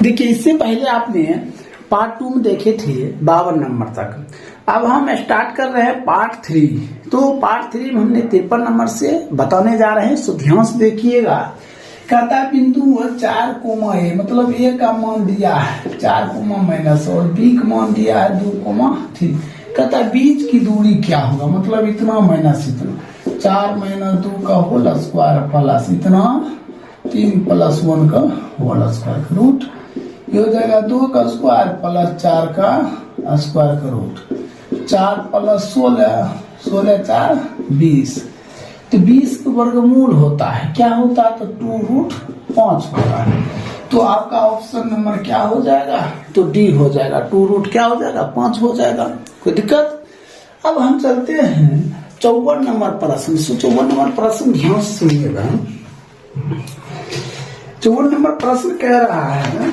देखिए इससे पहले आपने पार्ट 2 में देखे थे 52 नंबर तक। अब हम स्टार्ट कर रहे हैं पार्ट 3। तो पार्ट 3 में हमने 53 नंबर से बताने जा रहे हैं। सो ध्यान से देखिएगा। कहता बिंदु 4 कोमा ए, मतलब ए का मान दिया है 4 कोमा माइनस और बी का मान दिया है 2 कोमा 3। कहता बीच की दूरी क्या होगा, मतलब इतना माइनस इतना, 4 माइनस 2 का होल स्क्वायर प्लस इतना 3 प्लस 1 का होल स्क्वायर का रूट। ये हो जाएगा 2 का स्क्वायर प्लस 4 का स्क्वायर का रूट। 4 प्लस 16, 16 4 20। तो 20 का वर्गमूल होता है, क्या होता है, तो 2√5 होता है। तो आपका ऑप्शन नंबर क्या हो जाएगा, तो डी हो जाएगा। 2 क्या हो जाएगा 5 हो जाएगा। कोई दिक्कत? अब हम चलते हैं 54 नंबर प्रश्न। 54 नंबर प्रश्न ध्यान से सुनिएगा। 54 नंबर प्रश्न कह रहा है,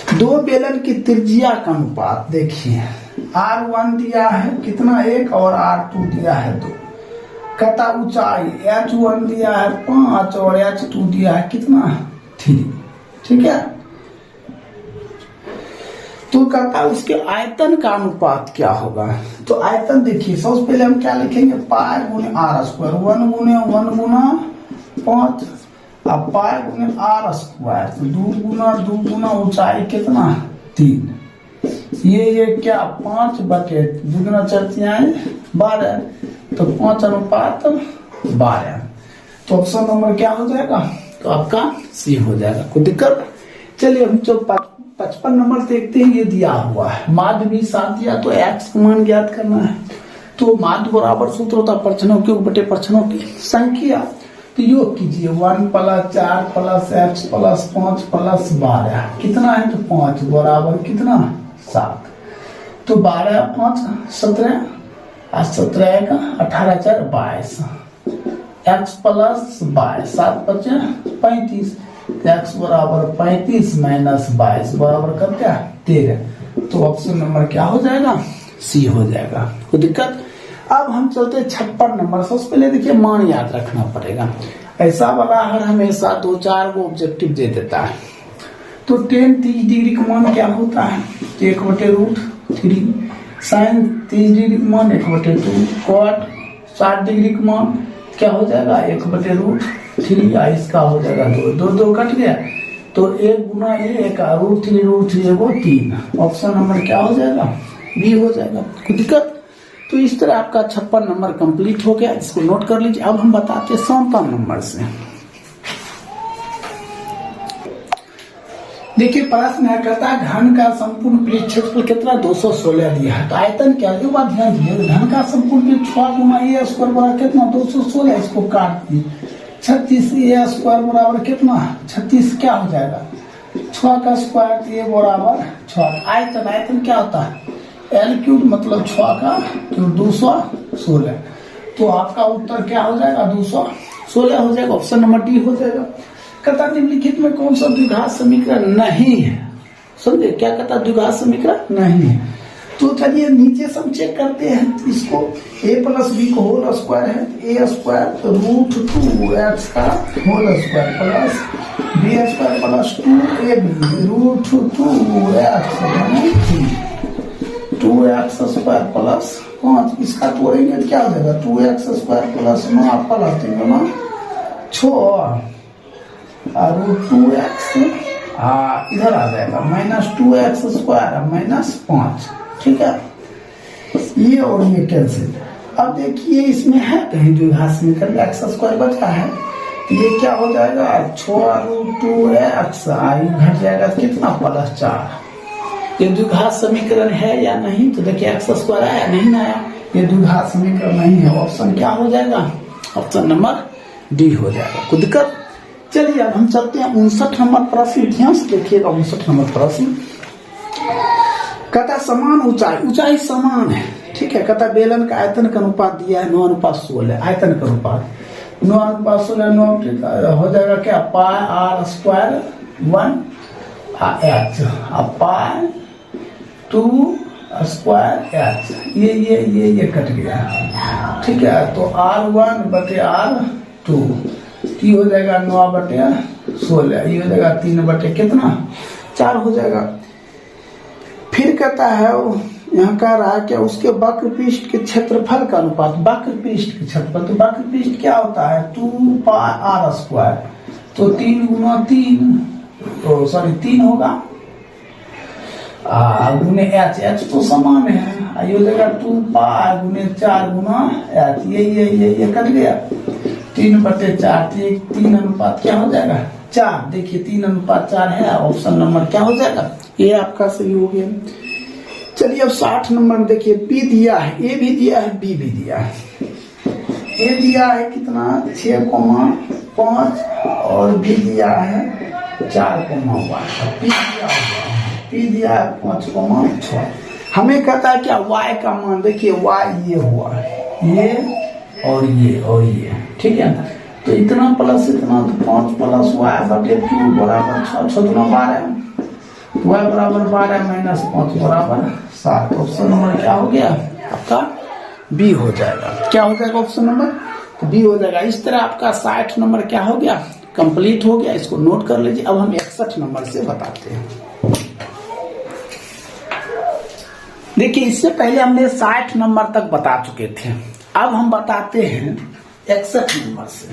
दो बेलन की त्रिज्या का अनुपात देखिए, R1 दिया है कितना 1 और R2 दिया है 2। कहता ऊंचाई H1 दिया है 5 और H2 दिया है कितना 3, ठीक है। तो कहता उसके आयतन का अनुपात क्या होगा। तो आयतन देखिए सबसे पहले हम क्या लिखेंगे, पाई गुने R स्क्वायर, 1 गुने 1 गुना 5, अब पाई गुने R स्क्वायर, 2 गुना ऊंचाई कितना 3। ये क्या 5 बटे 2 गुना 4 12, तो 5 अनुपात 12। तो ऑप्शन नंबर क्या हो जाएगा, तो आपका सी हो जाएगा। कोई दिक्कत? चलिए हम 55 नंबर देखते हैं। ये दिया हुआ है माध्य भी साथ दिया, तो एक्स का मान ज्ञात करना है। तो माध्य बराबर सूत्र होता है पर्छनों के योग बटे पर्छनों की संख्या। तो योग कीजिए 1 plus 4 plus x plus 5 plus 12 कितना है, तो 5 बराबर कितना 7। तो 12 5 17 और 17 का 18 4 22, एक्स प्लस 22 7 5 35, एक्स बराबर 35 माइनस 22 बराबर कर क्या 13। तो ऑप्शन नंबर क्या हो जाएगा, सी हो जाएगा। कोई दिक्कत? अब हम चलते 56 नंबर। सबसे पहले देखिए मान याद रखना पड़ेगा। ऐसा वाला हर हमेशा 2-4 को ऑब्जेक्टिव दे देता है। तो tan 30 डिग्री का मान क्या होता है, 1/√3। साइन 30 डिग्री का मान 1/2। कॉट 60 डिग्री का मान क्या हो जाएगा 1/√3। इसका हो जाएगा 2 कट गया, तो 1 गुना 1 √3 वो 3। ऑप्शन नंबर क्या हो जाएगा, बी हो जाएगा। कोई दिक्कत? तो इस तरह आपका 56 नंबर कंप्लीट हो गया, इसको नोट कर लीजिए। अब हम बताते हैं 57 नंबर से। देखिए प्रश्न है, कहता है घन का संपूर्ण पृष्ठ क्षेत्रफल कितना 216 दिया है। तो आयतन क्या है, बात ध्यान दीजिए। घन का संपूर्ण पृष्ठ 6 गुना ए स्क्वायर बराबर कितना 216। इसको काट दिए 36 ए स्क्वायर बराबर कितना 36 क्या हो जाएगा 6 का स्क्वायर ए बराबर 6। आयतन आयतन क्या होता है एल क्यूब मतलब 6 का क्यूब 216। तो आपका उत्तर क्या हो जाएगा 216 हो जाएगा। ऑप्शन नंबर डी हो जाएगा। कहता निम्नलिखित में कौन सा द्विघात समीकरण नहीं है। समझे क्या कहता द्विघात समीकरण नहीं है। तो चलिए नीचे से हम चेक करते हैं इसको। a प्लस बी को होल स्क्वायर है ए स्क्वायर रूट 2x का whole square plus B square plus 2ab root 2x square plus 5। इसका तोड़ेंगे क्या हो जाएगा 2x स्क्वायर प्लस 9 प्लस 3 6 और रूट 2x इधर आ जाएगा माइनस 2x स्क्वायर माइनस 5। ठीक है ये और ये कैंसिल। अब देखिए इसमें है कहीं द्विघात समीकरण एक्स स्क्वायर बचा है ये क्या हो जाएगा 6 रूट 2x घट जाएगा कितना प्लस 4। ये द्विघात समीकरण है या नहीं। तो देखिए एक्स स्क्वायर आया नहीं आया ये द्विघात समीकरण नहीं है। ऑप्शन क्या हो जाएगा ऑप्शन नंबर डी हो जाएगा। कोई दिक्कत। चलिए अब हम चलते हैं 59 नंबर प्रश्न। ध्यान से देखिएगा 59 नंबर प्रश्न। कहता समान ऊंचाई ऊंचाई समान है। ठीक है कहता बेलन का आयतन का अनुपात दिया है 9:16 आयतन का अनुपात 9:16 9 हो जाएगा क्या pi r square 1 H pi 2 square H ये कट गया। ठीक है तो R1 बटे R2 ये हो जाएगा 9/16 ये हो जाएगा 3 बटे कितना 4 हो जाएगा। फिर कहता है यहाँ कह रहा है क्या उसके वक्र पृष्ठ के क्षेत्रफल का अनुपात वक्र पृष्ठ के क्षेत्रफल। तो वक्र पृष्ठ क्या होता है 2 पाई आर स्क्वायर तो 3 गुना 3 होगा गुने एच तो समान है ये हो जाएगा 2 पाई गुने 4 गुना एच ये कट गया 3 बटे 4 3 अनुपात क्या हो जाएगा 4। देखिए 3 अनुपात 4 है। ऑप्शन नंबर क्या हो जाएगा ये आपका सही हो गया। चलिए अब 60 नंबर देखिए बी दिया है ए भी दिया है बी भी दिया है। ए दिया है कितना 6,5 और बी दिया है 4,1 पी दिया है 5,6। हमें कहता है क्या y का मान देखिए y ये हुआ ये और ये ठीक है। तो इतना प्लस इतना तो 5 प्लस y बटे 2 बराबर 6 6 दूना 12 y बराबर 12 माइनस 5 बराबर 7। ऑप्शन नंबर क्या हो गया आपका बी हो जाएगा। क्या हो जाएगा ऑप्शन नंबर बी हो जाएगा। इस तरह आपका 60 नंबर क्या हो गया कंप्लीट हो गया। इसको नोट कर लीजिए। अब हम 61 नंबर से बताते हैं। देखिए इससे पहले हमने 60 नंबर तक बता चुके थे। अब हम बताते हैं 61 नंबर से।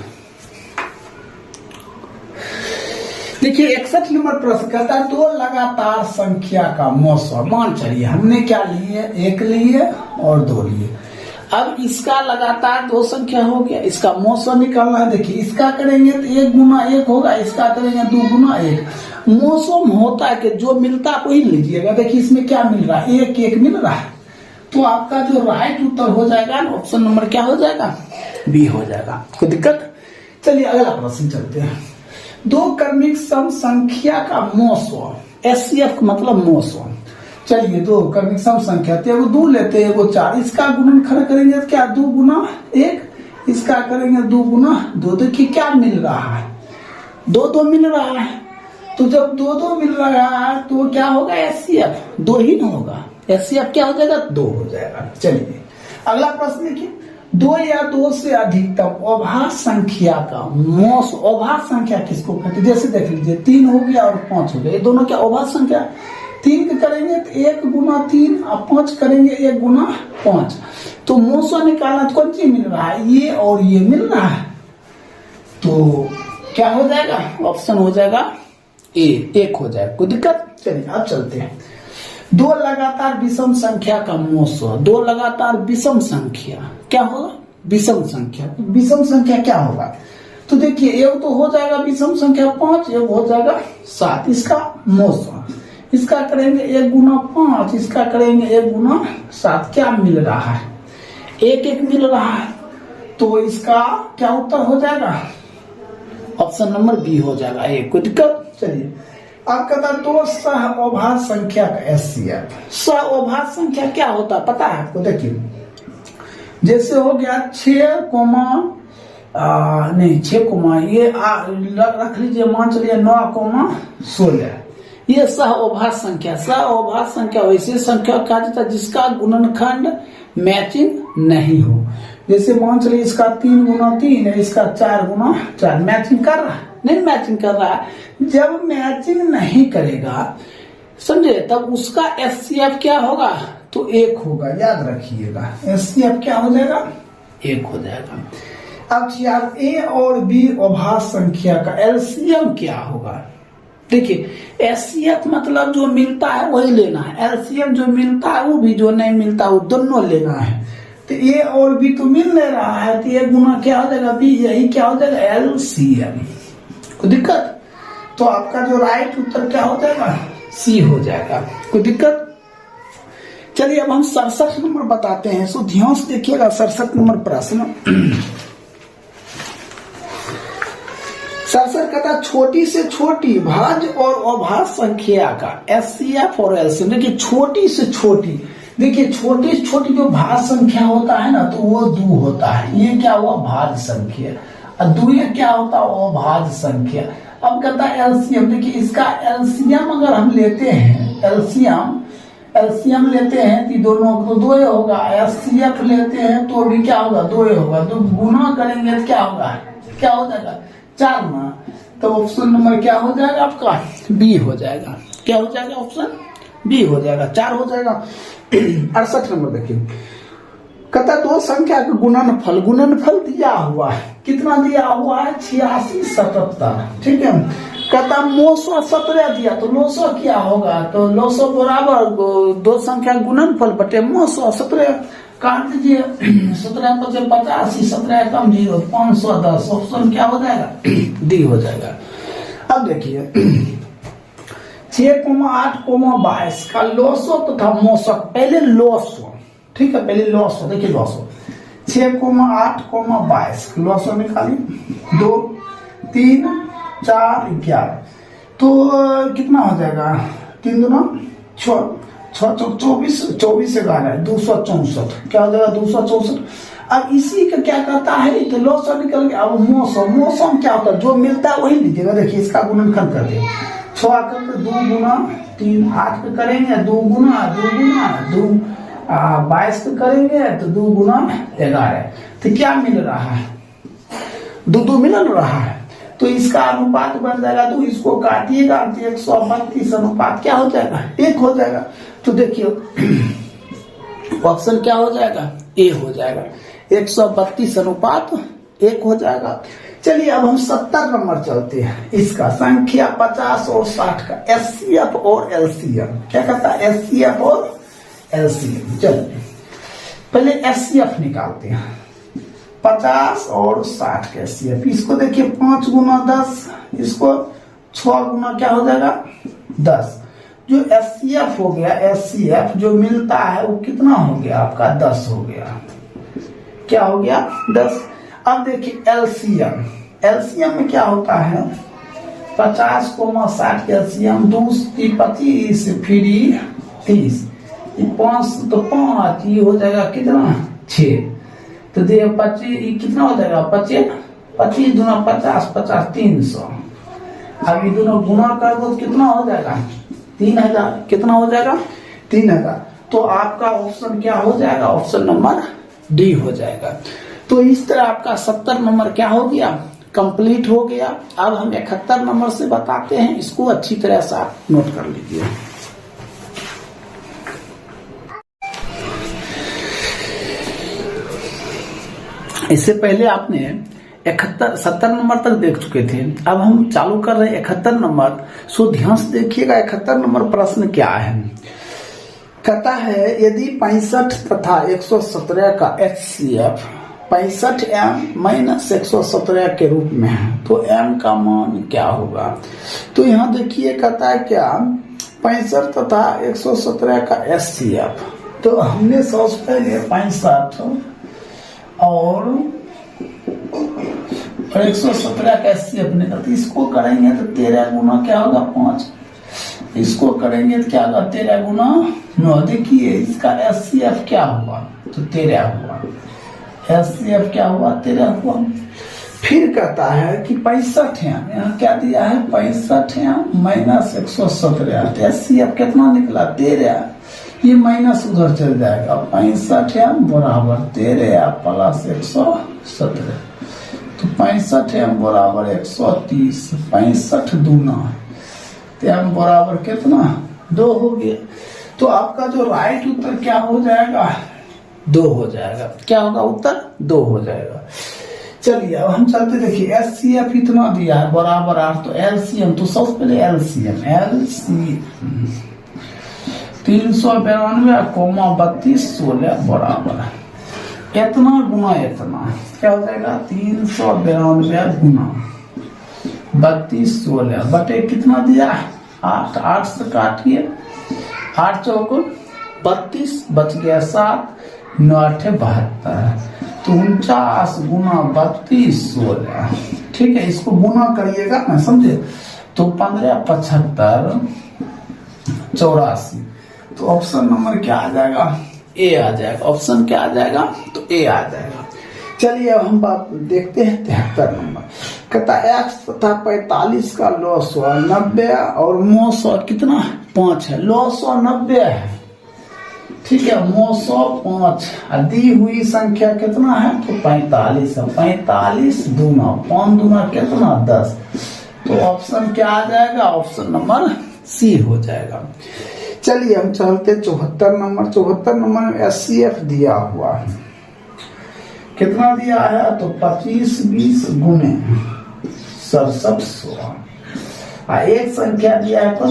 देखिए 61 नंबर प्रश्न कहता है 2 लगातार संख्या का मौसम मान चलिए हमने क्या लिए 1 लिए और 2 लिए। अब इसका लगातार 2 संख्या हो गया इसका मौसम निकालना है। देखिए इसका करेंगे तो 1 गुना 1 होगा इसका करेंगे 2 गुना 1। मौसम होता है कि जो मिलता है वही लीजिएगा। देखिए इसमें क्या मिल रहा है 1 1 मिल रहा है। तो आपका जो राइट उत्तर हो जाएगा ऑप्शन नंबर क्या हो जाएगा बी हो जाएगा। कोई दिक्कत। चलिए अगला प्रश्न चलते हैं। 2 क्रमिक सम संख्या का मौसम एचसीएफ मतलब मौसम। चलिए 2 क्रमिक सम संख्या तो एगो 2 लेते हैं एगो 4 इसका गुणनखंड करेंगे तो क्या 2 गुना 1 इसका करेंगे 2 गुना 2। देखिए क्या मिल रहा है 2 मिल रहा है। तो जब 2 मिल रहा है तो क्या होगा एचसीएफ 2 ही ना होगा। एचसीएफ क्या हो जाएगा 2 हो जाएगा। चलिए अगला प्रश्न देखिए 2 या 2 से अधिकतम अभाज्य संख्या का मौसम। अभाज्य संख्या किसको कहते हैं जैसे देख लीजिए 3 हो गया और 5 हो गया ये दोनों क्या अभाज्य संख्या। 3 के करेंगे तो 1 गुना 3 और 5 करेंगे 1 गुना 5। तो मौसम निकालना तो कौन चीज मिल रहा है ये और ये मिल रहा है। तो क्या हो जाएगा ऑप्शन हो जाएगा ए 1 हो जाएगा। कोई दिक्कत। चलिए अब चलते हैं 2 लगातार विषम संख्या का मौसम। 2 लगातार विषम संख्या क्या होगा विषम संख्या। विषम संख्या क्या होगा तो देखिए एक तो हो जाएगा विषम संख्या 5 एक हो जाएगा 7। इसका मौसम इसका करेंगे 1 गुना 5 इसका करेंगे 1 गुना 7। क्या मिल रहा है 1 1 मिल रहा है। तो इसका क्या उत्तर हो जाएगा ऑप्शन नंबर बी हो जाएगा। ये कोई दिक्कत? चलिए अब कहता दो सह अभाज्य संख्या का एचसीएफ। सह अभाज्य संख्या क्या होता है पता है आपको? देखिए जैसे हो गया 6 कोमा नहीं 6 कोमा ये रख लीजिए, मान चलिए 9 कोमा 16, ये सह अभाज्य संख्या। सह अभाज्य संख्या वैसी संख्या कहा जाता है जिसका गुणनखंड मैचिंग नहीं हो। जैसे मान चलिए इसका 3 गुना 3 है, इसका 4 गुना 4, मैचिंग कर रहा है? नहीं मैचिंग कर रहा है। जब मैचिंग नहीं करेगा समझे तब उसका एचसीएफ क्या होगा? तो 1 होगा, याद रखिएगा। एचसीएफ क्या हो जाएगा? 1 हो जाएगा। अब यार ए और बी अभाज्य संख्या का एलसीएम क्या होगा? देखिए एचसीएफ मतलब जो मिलता है वही लेना है, एलसीएम जो मिलता है वो भी, जो नहीं मिलता वो दोनों लेना है। तो ए और बी तो मिल ले रहा है, तो ए गुना क्या हो जाएगा? बी, यही क्या हो जाएगा? एलसीएम। कोई दिक्कत? तो आपका जो राइट उत्तर क्या हो जाएगा? सी हो जाएगा। कोई दिक्कत? चलिए अब हम 67 नंबर बताते हैं, सो ध्यान से देखिएगा 67 नंबर प्रश्न। 67 कहता छोटी से छोटी भाज्य और अभाज्य संख्या का एचसीएफ और एलसीएम। देखिए छोटी से छोटी, देखिए छोटी से छोटी जो भाज्य संख्या होता है ना तो वो 2 होता है, ये क्या हुआ? भाज्य संख्या। और 2 ये क्या होता है? अभाज्य संख्या। अब कहता है एलसीएम। देखिए इसका एलसीएम अगर हम लेते हैं, एलसीएम लेते हैं तो दोनों तो 2 होगा, एचसीएफ लेते हैं तो भी क्या होगा? 2 होगा। तो गुना करेंगे तो क्या होगा? क्या हो जाएगा? 4 ना। तो ऑप्शन नंबर क्या हो जाएगा आपका? बी हो जाएगा। क्या हो जाएगा? ऑप्शन बी हो जाएगा, 4 हो जाएगा। 68 नंबर देखिए कहता दो संख्या का गुणनफल, गुणनफल दिया हुआ है, कितना दिया हुआ है? 86 77। ठीक है। कहता 917 दिया तो 900 क्या होगा? तो 900 बराबर दो संख्या गुणनफल बटे 917 काट दीजिए। 17 × 85, 17 कम 0, 510। ऑप्शन क्या हो जाएगा? डी हो जाएगा। अब देखिए 6,8,22 का लोसो तथा मोसक, पहले लोसो, ठीक है, पहले लोसो। देखिए लोसो 6,8,22 लोसो निकालिए, 2 3 4 11, तो कितना हो जाएगा? 3 दूना 6, 6 24, 24 11 264। क्या हो जाएगा? 264। अब इसी का क्या कहता है? तो लोसो निकल गया। अब मौसम, मौसम क्या होता है? जो मिलता है वही लीजिएगा। देखिए इसका गुणनखंड कर दे, 6 करके 2 गुना 3, 8 पे करेंगे 2 गुना 2 22 पे करेंगे तो 2 गुना 11। तो क्या मिल रहा है? 2 मिल रहा है। तो इसका अनुपात बन जाएगा, तो इसको काटिएगा तो 132 अनुपात क्या हो जाएगा? 1 हो जाएगा। तो देखिए ऑप्शन क्या हो जाएगा? ए हो जाएगा। 132 अनुपात 1 हो जाएगा। चलिए अब हम 70 नंबर चलते हैं। इसका संख्या 50 और 60 का एचसीएफ और एलसीएम। क्या कहता है? एचसीएफ और एलसीएम। चलिए पहले एचसीएफ निकालते हैं। 50 और 60 का एचसीएफ, इसको देखिए 5 गुना 10, इसको 6 गुना क्या हो जाएगा? 10। जो एचसीएफ हो गया, एचसीएफ जो मिलता है वो कितना हो गया आपका? 10 हो गया। क्या हो गया? 10। अब देखिए एलसीएम, एलसीएम में क्या होता है? 50 को 60 एलसीएम 2 25 फिर 30, 5 तो 5, ये हो जाएगा कितना? 6। तो देखिए 25 कितना हो जाएगा? 25 दूना 50, 50 300। अब ये दोनों गुना कर दो कितना हो जाएगा? 3000। कितना हो जाएगा? 3000। तो आपका ऑप्शन क्या हो जाएगा? ऑप्शन नंबर डी हो जाएगा। तो इस तरह आपका 70 नंबर क्या हो गया? कंप्लीट हो गया। अब हम 71 नंबर से बताते हैं, इसको अच्छी तरह से आप नोट कर लीजिए। इससे पहले आपने 70 नंबर तक देख चुके थे। अब हम चालू कर रहे हैं 71 नंबर। सो ध्यान से देखिएगा 71 नंबर प्रश्न क्या है। कहता है यदि 65 तथा 117 का एचसीएफ 65m - 117 के रूप में है तो m का मान क्या होगा? तो यहाँ देखिए कहता है क्या 65 तथा 117 का एचसीएफ। तो हमने सबसे पहले 65 और और 117 का HCF निकलता, इसको करेंगे तो 13 गुना क्या होगा 5, इसको करेंगे तो क्या होगा 13 गुना 9। देखिए इसका HCF क्या हुआ तो 13 हुआ, HCF क्या हुआ 13 हुआ। फिर कहता है कि 65 है, यहाँ क्या दिया है 65 है माइनस 117, HCF कितना निकला 13, ये माइनस उधर चल जाएगा, 65 है बराबर 13 प्लस 117, तो 65 है बराबर 130, 65 दूना एम बराबर कितना 2 हो गया। तो आपका जो राइट उत्तर क्या हो जाएगा 2 हो जाएगा, क्या होगा उत्तर 2 हो जाएगा। चलिए अब हम चलते, देखिए HCF इतना दिया है बराबर 8, तो LCM, तो सबसे पहले LCM 392 कोमा 32 16 बराबर इतना गुना इतना, क्या हो जाएगा 392 गुना 32 16 बटे कितना दिया 8, 8 से काटिए 8 चौको 32 बच गया 7, 9 8 72, तो 49 गुना 32 16, ठीक है इसको गुना करिएगा ना समझे, तो 15 75 84, तो ऑप्शन नंबर क्या आ जाएगा ए आ जाएगा, ऑप्शन क्या आ जाएगा तो ए आ जाएगा। चलिए अब हम बात देखते हैं 73 नंबर, कहता x तथा 45 का लॉस 90 और मोस कितना 5 है, लॉस 90 है, ठीक है मोस 5, दी हुई संख्या कितना है तो 45 है, 45 दूना 5 दूना कितना 10, तो ऑप्शन क्या आ जाएगा ऑप्शन नंबर सी हो जाएगा। चलिए हम चलते 74 नंबर, 74 नंबर में HCF दिया हुआ है, कितना दिया है तो 25 20 गुने 67 16, एक संख्या दिया है तो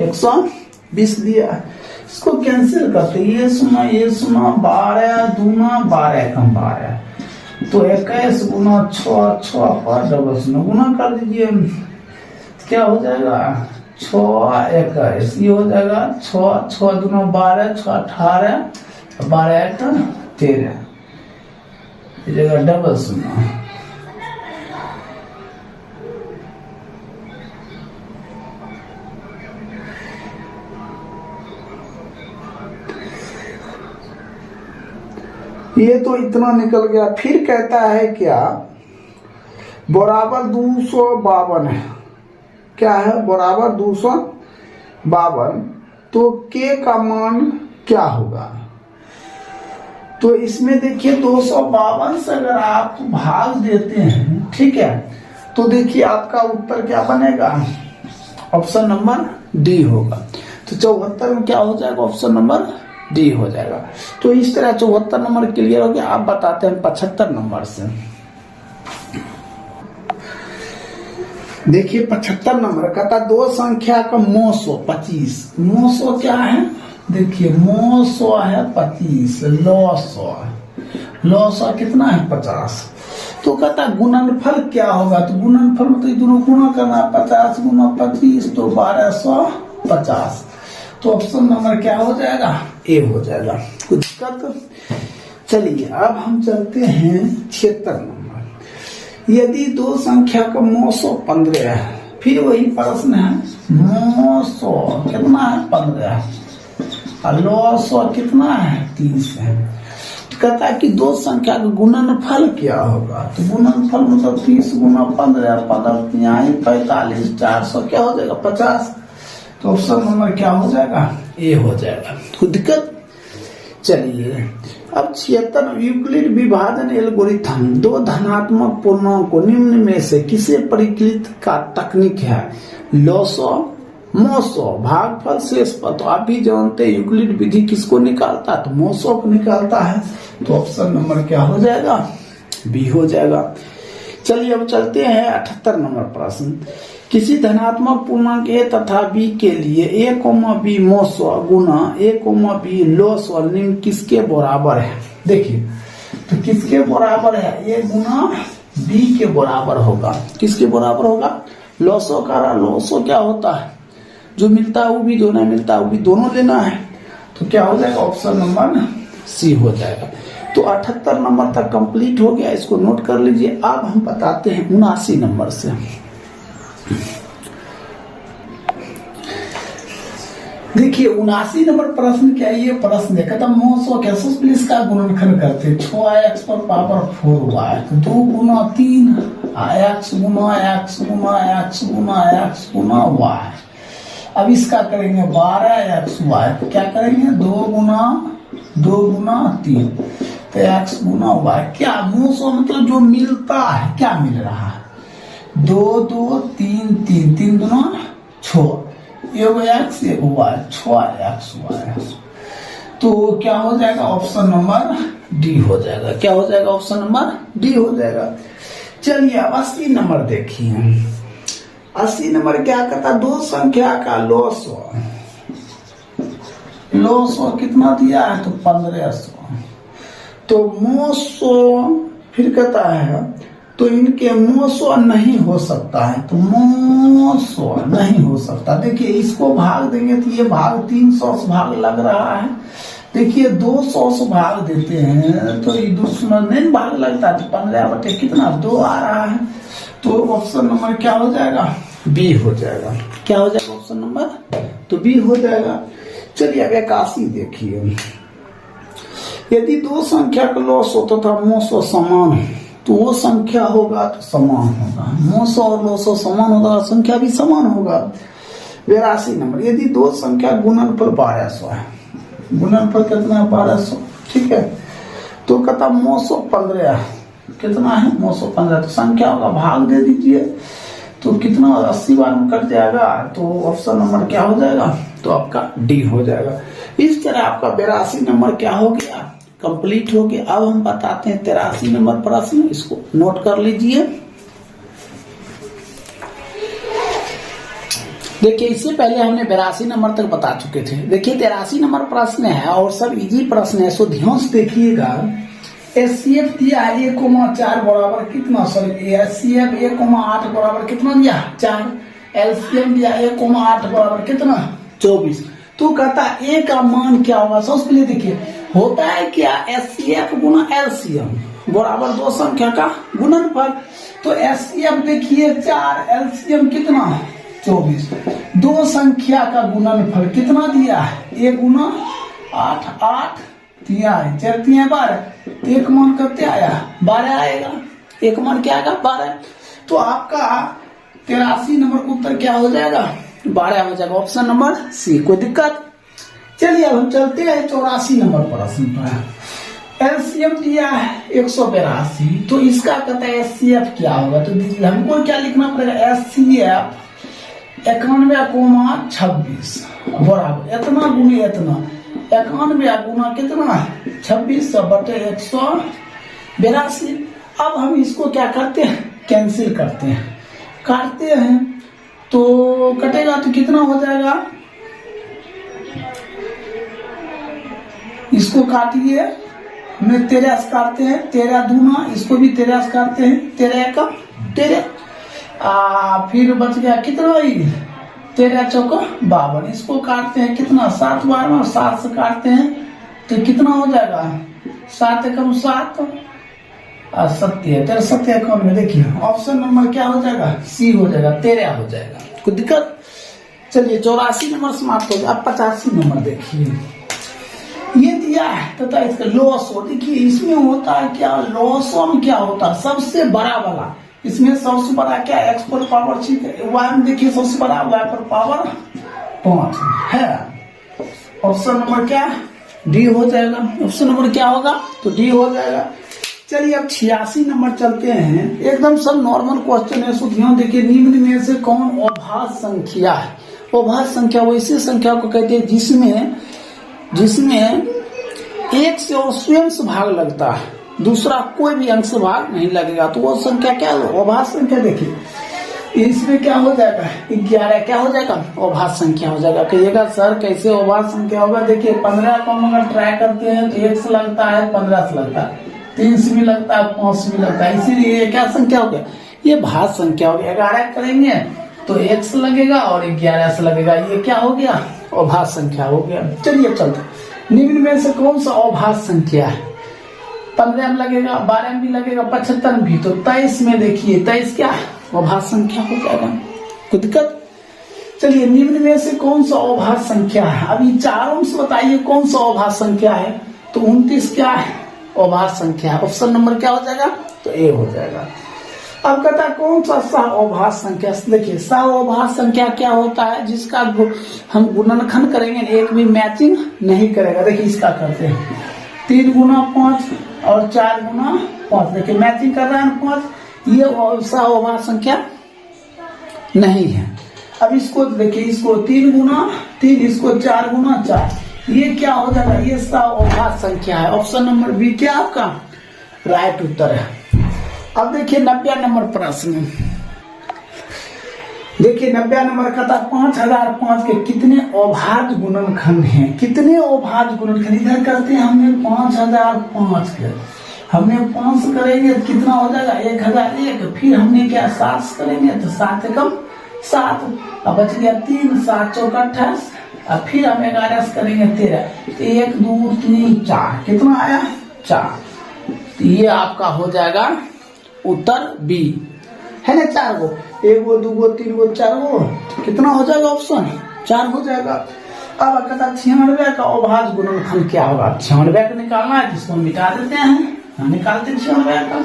120 दिया है, इसको कैंसिल करते ये सुना 12 दूना 12 कम 12, तो 21 गुना 6 6 पर डबल शून्य गुना कर दीजिए, क्या हो जाएगा 6 21, ये हो जाएगा 6 6 दूना 12 6 18 12 1 13, जगह डबल शून्य, ये तो इतना निकल गया। फिर कहता है क्या बराबर 252 है, क्या है बराबर 252, तो के का मान क्या होगा, तो इसमें देखिए 252 से अगर आप भाग देते हैं ठीक है, तो देखिए आपका उत्तर क्या बनेगा ऑप्शन नंबर डी होगा, तो 74 में क्या हो जाएगा ऑप्शन नंबर डी हो जाएगा। तो इस तरह 74 नंबर क्लियर हो गया। आप बताते हैं 75 नंबर से, देखिए 75 नंबर कहता दो संख्या का मोसो 25, मोसो क्या है देखिए मोसो है 25, लॉसो कितना है 50, तो कहता गुणनफल क्या होगा, तो गुणनफल में तो दोनों गुना करना 50 गुना 25 तो 1250, तो ऑप्शन नंबर क्या हो जाएगा ए हो जाएगा। कुछ दिक्कत। चलिए अब हम चलते हैं 76 नंबर, यदि दो संख्या का मोसो 15 है, फिर वही प्रश्न है मोसो कितना है 15 और लॉसो कितना है 30 है, तो कहता है कि दो संख्या का गुणनफल क्या होगा, तो गुणनफल मतलब 30 गुना 15 15 45 400 क्या हो जाएगा 50, तो ऑप्शन नंबर क्या हो जाएगा ए हो जाएगा। कोई दिक्कत। चलिए अब 76 यूक्लिड विभाजन एल्गोरिथम दो धनात्मक पूर्णांक को निम्न में से किसे परिकलित का तकनीक है, लॉसो मोसो भागफल शेष पर, तो आप भी जानते हैं यूक्लिड विधि किसको निकालता है तो मोसो को निकालता है, तो ऑप्शन नंबर क्या हो जाएगा बी हो जाएगा। चलिए अब चलते हैं 78 नंबर प्रश्न, किसी धनात्मक पूर्णांक a तथा b के लिए a, b moso Guna a, b lasso निम्न किसके बराबर है। देखिए तो किसके बराबर है, a गुना b के बराबर होगा, किसके बराबर होगा लॉसो का, लॉसो क्या होता है जो मिलता है वो भी, जो नहीं मिलता है वो भी, दोनों लेना है, तो क्या हो जाएगा ऑप्शन नंबर सी हो जाएगा। तो 78 नंबर तक कंप्लीट हो गया, इसको नोट कर लीजिए। अब हम बताते हैं 79 नंबर से। देखिए 79 नंबर प्रश्न क्या है, ये प्रश्न है कहता 900 का गुणनखंड करते 6x पर पावर 4y, तो 2 गुना 3 x गुना x गुना x गुना x गुना y। अब इसका करेंगे 12xy, क्या करेंगे 2 गुना 3 तो x गुना y। क्या 900 मतलब जो मिलता है, क्या मिल रहा है 2 2 3 3 3 गुना 6, एगो x एगो y, 6xy। तो क्या हो जाएगा, ऑप्शन नंबर डी हो जाएगा। क्या हो जाएगा, ऑप्शन नंबर डी हो जाएगा। चलिए अब 80 नंबर देखिए। 80 नंबर क्या कहता, दो संख्या का लॉसो कितना दिया है, तो 1500। तो 900 फिर कहता है तो इनके 900 नहीं हो सकता है, तो 900 नहीं हो सकता। देखिए इसको भाग देंगे तो ये भाग 300 से भाग लग रहा है। देखिए 200 से भाग देते हैं तो ये दुश्मन नहीं भाग लगता, तो 15 बटे कितना 2 आ रहा है। तो ऑप्शन नंबर क्या हो जाएगा, बी हो जाएगा। क्या हो जाएगा ऑप्शन नंबर, तो बी हो जाएगा। चलिए अब 81 देखिए। यदि दो संख्या का लॉस होता था 900 समान, तो वो संख्या होगा तो समान होगा। 900 और 900 समान होगा, संख्या भी समान होगा। 82 नंबर, यदि दो संख्या गुणनफल 1200 है, गुणनफल कितना है 1200, ठीक है। तो कहता 915 कितना है 915, तो संख्या होगा भाग दे दीजिए, तो कितना 80 बार में कट जाएगा, तो ऑप्शन नंबर क्या हो जाएगा, तो आपका डी हो जाएगा। इस तरह आपका 82 नंबर क्या हो गया, कंप्लीट हो गया। अब हम बताते हैं 83 नंबर प्रश्न, इसको नोट कर लीजिए। देखिए इससे पहले हमने 82 नंबर तक बता चुके थे। देखिए 83 नंबर प्रश्न है और सब इजी प्रश्न है, सो ध्यान से देखिएगा। एचसीएफ दिया है 1,4 बराबर कितना, सॉरी एचसीएफ 1,8 बराबर कितना दिया 4, एलसीएम दिया 1,8 बराबर कितना 24। तो कहता ए का मान क्या होगा, सबसे पहले देखिए होता है क्या, एचसीएफ गुना एलसीएम बराबर दो संख्या का गुणनफल। तो एचसीएफ देखिए 4, एलसीएम कितना 24, दो संख्या का गुणनफल कितना दिया है 1 गुना 8, 8 तिया है 4 तिया 12, एक मान कितने आया 12 आएगा, एक मान क्या आएगा 12। तो आपका 83 नंबर का उत्तर क्या हो जाएगा 12 हो जाएगा, ऑप्शन नंबर सी। कोई दिक्कत, चलिए अब हम चलते हैं 84 नंबर प्रश्न पर। एलसीएम दिया है 182, तो इसका कहता है एचसीएफ क्या होगा, तो हमको क्या लिखना पड़ेगा, एचसीएफ 91,26 बराबर इतना गुने इतना, 91 गुना कितना 26 बटे 182। अब हम इसको क्या करते हैं, कैंसिल करते हैं, काटते हैं, तो कटेगा तो कितना हो जाएगा, इसको काटिए, हमने 13 से काटते हैं, 13 दूना, इसको भी 13 से काटते हैं, 13 का 13, फिर बच गया कितना, 13 चौका 52, इसको काटते हैं कितना 7 बार में, 7 से काटते हैं तो कितना हो जाएगा 7 एकम 7 और 7 7 91। देखिए ऑप्शन नंबर क्या हो जाएगा, सी हो जाएगा, 13 हो जाएगा। कोई दिक्कत, चलिए 84 नंबर समाप्त हो गया। अब 85 नंबर देखिए, ये दिया है तथा इसका लॉस हो, देखिए इसमें होता है क्या, लॉस में क्या होता है सबसे बड़ा वाला, इसमें सबसे बड़ा क्या एक्स पर पावर 6 है, वाई में देखिए सबसे बड़ा वाई पर पावर 5 है। ऑप्शन नंबर क्या डी हो जाएगा, ऑप्शन नंबर क्या होगा, तो डी हो जाएगा। चलिए अब 86 नंबर चलते हैं, एकदम सब नॉर्मल क्वेश्चन है, सो ध्यान देखिए। निम्न में से कौन अभाज्य संख्या है, अभाज्य संख्या वैसी संख्या को कहते हैं जिसमें एक से और स्वयं से भाग लगता है, दूसरा कोई भी अंक से भाग नहीं लगेगा, तो वो संख्या क्या है, अभाज्य संख्या। देखिए इसमें क्या हो जाएगा 11, क्या हो जाएगा अभाज्य संख्या हो जाएगा। कहिएगा सर कैसे अभाज्य संख्या होगा, देखिए 15 को हम अगर ट्राई करते हैं तो 1 से लगता है, 15 से लगता है, 3 से भी लगता है, 5 से भी लगता है, इसीलिए ये क्या संख्या हो गया, ये भाज्य संख्या हो गया। 11 करेंगे तो 1 से लगेगा और 11 से लगेगा, ये क्या हो गया अभाज्य संख्या हो गया। चलिए चलते, निम्न में से कौन सा अभाज्य संख्या है, 15 में लगेगा, 12 में भी लगेगा, 75 में भी। तो 23 में देखिए 23 क्या अभाज्य संख्या हो जाएगा, कोई दिक्कत। चलिए निम्न में से कौन सा अभाज्य संख्या है, अभी चारों से बताइए कौन सा अभाज्य संख्या है। तो 29 क्या है अभाज्य संख्या है, ऑप्शन नंबर क्या हो जाएगा, तो ए हो जाएगा। अब कहता है कौन सा सह-अभाज्य संख्या। देखिए सह-अभाज्य संख्या क्या होता है, जिसका हम गुणनखंड करेंगे एक भी मैचिंग नहीं करेगा। देखिए इसका करते हैं 3 गुना 5 और 4 गुना 5, देखिए मैचिंग कर रहा है 5, ये सह-अभाज्य संख्या नहीं है। अब इसको देखिए, इसको 3 गुना 3, इसको 4 गुना 4, ये क्या हो जाएगा, ये सह-अभाज्य संख्या है। ऑप्शन नंबर बी क्या आपका राइट उत्तर है। अब देखिए 90 नंबर प्रश्न, देखिए 90 नंबर का था 5005 के कितने अभाज्य गुणनखंड हैं। कितने अभाज्य गुणनखंड इधर करते हैं हमने 5005 के, हमने 5 करेंगे तो कितना हो जाएगा 1001, फिर हमने क्या 7 करेंगे तो 7 एकम 7, अब बच गया 3, 7 चौका 28, और फिर हम 11 करेंगे 13, तो 1 2 3 4, कितना आया 4। तो ये आपका हो जाएगा उत्तर बी है ना, 4 गो, 1 गो 2 गो 3 गो 4 गो, कितना हो जाएगा ऑप्शन 4 हो जाएगा। अब कहता 96 का अभाज्य गुणनखंड क्या होगा, 96 का निकालना है, जिसको मिटा देते हैं, निकालते 96 का,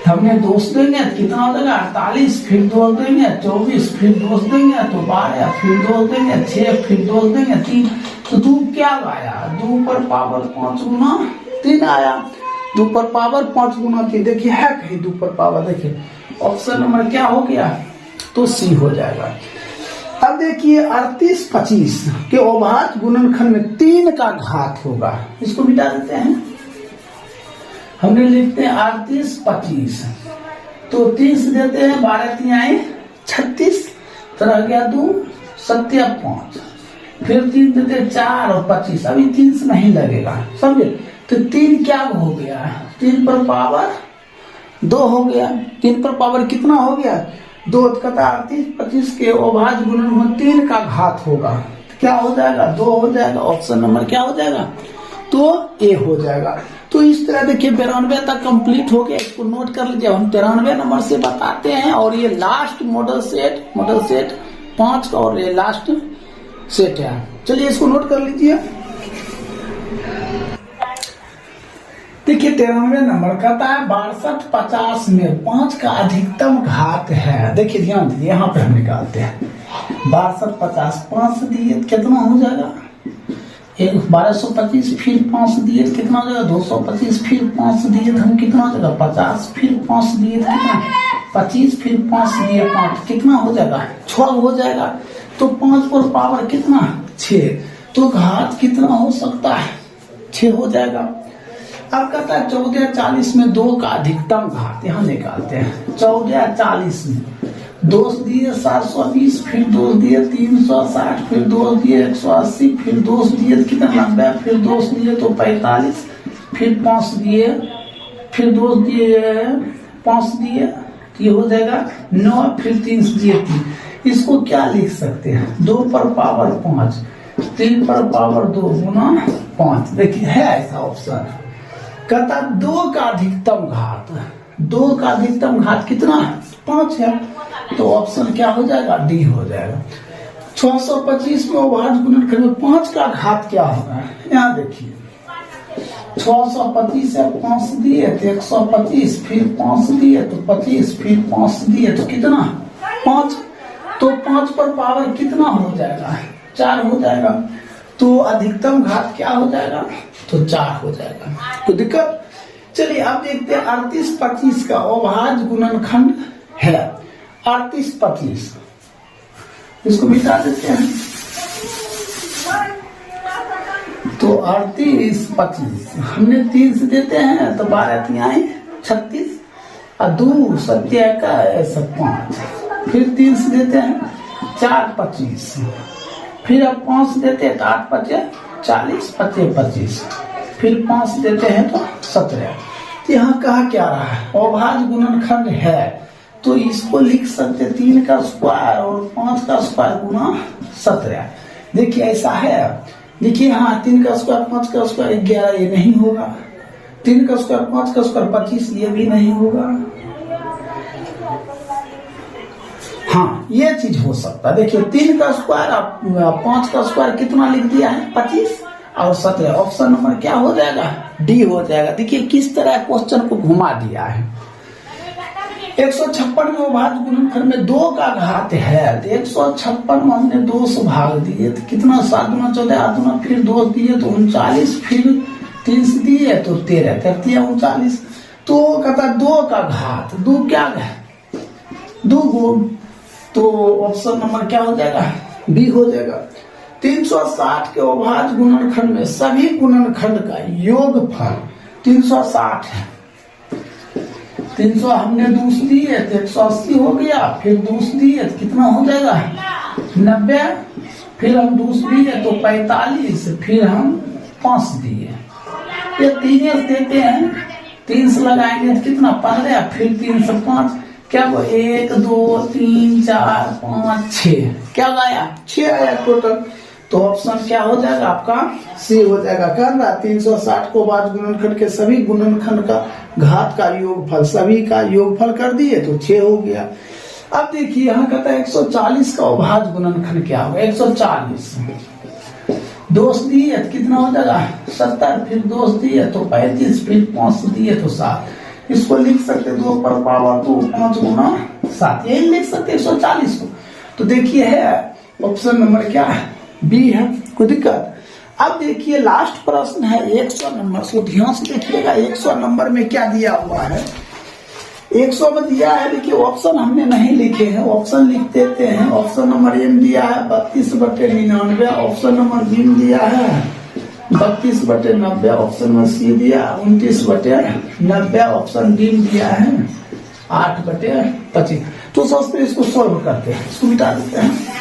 हमने दोष देंगे तो कितना हो जाएगा 48, फिर दोष देंगे 24, फिर दोष देंगे तो 12, फिर दोष देंगे 6, फिर दोष देंगे 3, तो 2 क्या आया 2 पर पावर 5 गुना 3 आया, 2 पर पावर 5 गुना 3, देखिए है कहीं 2 पर पावर, देखिए ऑप्शन नंबर क्या हो गया, तो सी हो जाएगा। अब देखिए 38-25 के अभाज्य गुणनखंड में 3 का घात होगा, इसको मिटा देते हैं, हमने लिखते हैं 38-25, तो 30 देते हैं, 12 3 आए 36, तो रह गया 2 7 5, फिर 3 देते हैं 4 और 25, अभी 3 से नहीं लगेगा, समझे। तो 3 क्या हो गया, 3 पर पावर 2 हो गया, 3 पर पावर कितना हो गया 2, 38-25 के अभाज्य गुणनखंड 3 का घात होगा, क्या हो जाएगा 2 हो जाएगा, ऑप्शन नंबर क्या हो जाएगा, तो ए हो जाएगा। तो इस तरह देखिए 92 तक कंप्लीट हो गया, इसको नोट कर लीजिए, हम 93 नंबर से बताते हैं, और ये लास्ट मॉडल सेट 5 का, और ये लास्ट सेट है। चलिए इसको नोट कर लीजिए। देखिए 93 नंबर कहता है 62-50 में 5 का अधिकतम घात है। देखिए ध्यान दीजिए, यहाँ पे हम निकालते हैं 62-50, 5 दिए कितना हो जाएगा 1225, फिर 5 दिए तो कितना हो जाएगा 225, फिर 5 दिए तो हम कितना हो जाएगा 50, फिर 5 दिए तो कितना 25, फिर 5 दिए 5, कितना हो जाएगा 6 हो जाएगा। तो 5 पर पावर कितना 6, तो घात कितना हो सकता है 6 हो जाएगा। अब कहता है 1440 में 2 का अधिकतम घात, यहाँ निकालते हैं 1440 में 2 दिए 720, फिर 2 दिए 360, फिर 2 दिए 180, फिर 2 दिए कितना 90, फिर 2 दिए तो 45, फिर 5 दिए, फिर 2 दिए 5 दिए, ये हो जाएगा 9, फिर 3 दिए 3। इसको क्या लिख सकते हैं 2 पर पावर 5, 3 पर पावर 2 गुना 5। देखिए है ऐसा ऑप्शन, कहता 2 का अधिकतम घात, 2 का अधिकतम घात कितना 5 है, तो ऑप्शन क्या हो जाएगा डी हो जाएगा। 625 में अभाज्य गुणनखंड में 5 का घात क्या होगा, यहाँ देखिए 625 से 5 दिए तो 125, फिर 5 दिए तो 25, फिर 5 दिए तो कितना 5, तो 5 पर पावर कितना हो जाएगा 4 हो जाएगा। तो अधिकतम घात क्या हो जाएगा, तो 4 हो जाएगा, तो दिक्कत। चलिए अब देखते हैं 38-25 का अभाज्य गुणनखंड है 38-25, इसको मिटा देते हैं। तो 38-25 हमने 3 से देते हैं तो 12 3 आए 36, और 2 7 का 5, फिर 3 से देते हैं 4 25, फिर अब 5 देते हैं तो 8 5 40, 5 25, फिर 5 देते हैं तो 17। तो यहाँ कहा क्या रहा है अभाज्य गुणनखंड है, तो इसको लिख सकते 3 का स्क्वायर और 5 का स्क्वायर गुना 17। देखिए ऐसा है, देखिए हाँ 3 का स्क्वायर 5 का स्क्वायर 11, ये नहीं होगा, 3 का स्क्वायर 5 का स्क्वायर 25, ये भी नहीं होगा। हाँ, ये चीज हो सकता है। देखिए 3 का स्क्वायर आप 5 का स्क्वायर कितना लिख दिया है 25 और 17। ऑप्शन नंबर क्या हो जाएगा? डी हो जाएगा। देखिए किस तरह क्वेश्चन को घुमा दिया है। 156 में अभाज्य गुणनखंड में 2 का घात है, तो 156 में हमने 2 से भाग दिए तो कितना 7 गुना 14 8 गुना फिर 2 दिए तो 39, फिर 3 से दिए तो 13 39, तो कहता 2 का घात 2 क्या है 2 गुण, तो ऑप्शन नंबर क्या हो जाएगा? बी हो जाएगा। 360 के अभाज्य गुणनखंड में सभी गुणनखंड का योगफल 360 है। 300 हमने दूस दिए तो 180 हो गया, फिर दूस दिए तो कितना हो जाएगा 90, फिर हम दूस दिए तो 45, फिर हम 5 दिए। ये 3 देते हैं, 3 से लगाएंगे तो कितना 15, फिर 3 से 5 क्या वो 1 2 3 4 5 6, क्या गाया 6 आया टोटल। तो ऑप्शन क्या हो जाएगा आपका? सी हो जाएगा। कहना 360 को अभाज्य गुणनखंड के सभी गुणनखंड का घात का योगफल, सभी का योगफल कर दिए तो 6 हो गया। अब देखिए यहाँ कहता है 140 का अभाज्य गुणनखंड क्या होगा? 140 दोष दिए तो कितना हो जाएगा 70, फिर दोष दिए तो 35, फिर 5 दिए तो 7। इसको लिख सकते 2 पर पावर 2 5 गुना 7, यही लिख सकते 140 को। तो देखिए है ऑप्शन नंबर क्या है? बी है। कोई दिक्कत? अब देखिए लास्ट प्रश्न है 100 नंबर, को ध्यान से देखिएगा। 100 नंबर में क्या दिया हुआ है? 100 में दिया है, देखिए ऑप्शन हमने नहीं लिखे हैं, ऑप्शन लिख देते हैं। ऑप्शन नंबर एम दिया है 32/99, ऑप्शन नंबर बी दिया है 32/90, ऑप्शन नंबर सी दिया 29/90, ऑप्शन डी दिया है 8/25। तो सोचते इसको सॉल्व करते हैं, इसको मिटा देते हैं।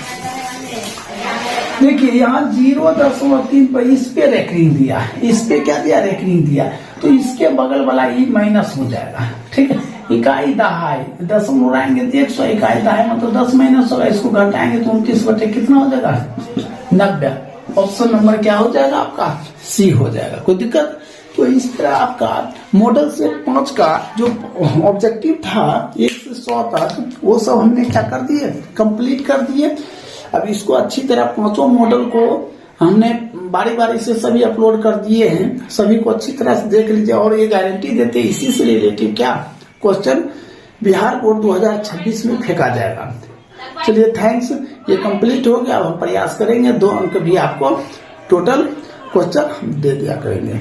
देखिए यहाँ 0.3 पर इस पे रेकरिंग दिया है, इस पे क्या दिया रेकरिंग दिया, तो इसके बगल वाला ई माइनस हो जाएगा। ठीक है, इकाई दहाई 10 उड़ाएंगे तो 100, इकाई दहाई मतलब 10 माइनस होगा, इसको घटाएंगे तो 29 कितना हो जाएगा 90। ऑप्शन नंबर क्या हो जाएगा आपका? सी हो जाएगा। कोई दिक्कत? तो इस तरह आपका मॉडल सेट 5 का जो ऑब्जेक्टिव था 1 से 100 तक, वो सब हमने क्या कर दिए? कंप्लीट कर दिए। अब इसको अच्छी तरह 5 मॉडल को हमने बारी बारी से सभी अपलोड कर दिए हैं, सभी को अच्छी तरह से देख लीजिए। और ये गारंटी देते हैं इसी से रिलेटिव क्या क्वेश्चन बिहार बोर्ड 2026 में फेंका जाएगा। चलिए थैंक्स, ये कंप्लीट हो गया। अब हम प्रयास करेंगे 2 अंक भी आपको टोटल क्वेश्चन दे दिया करेंगे।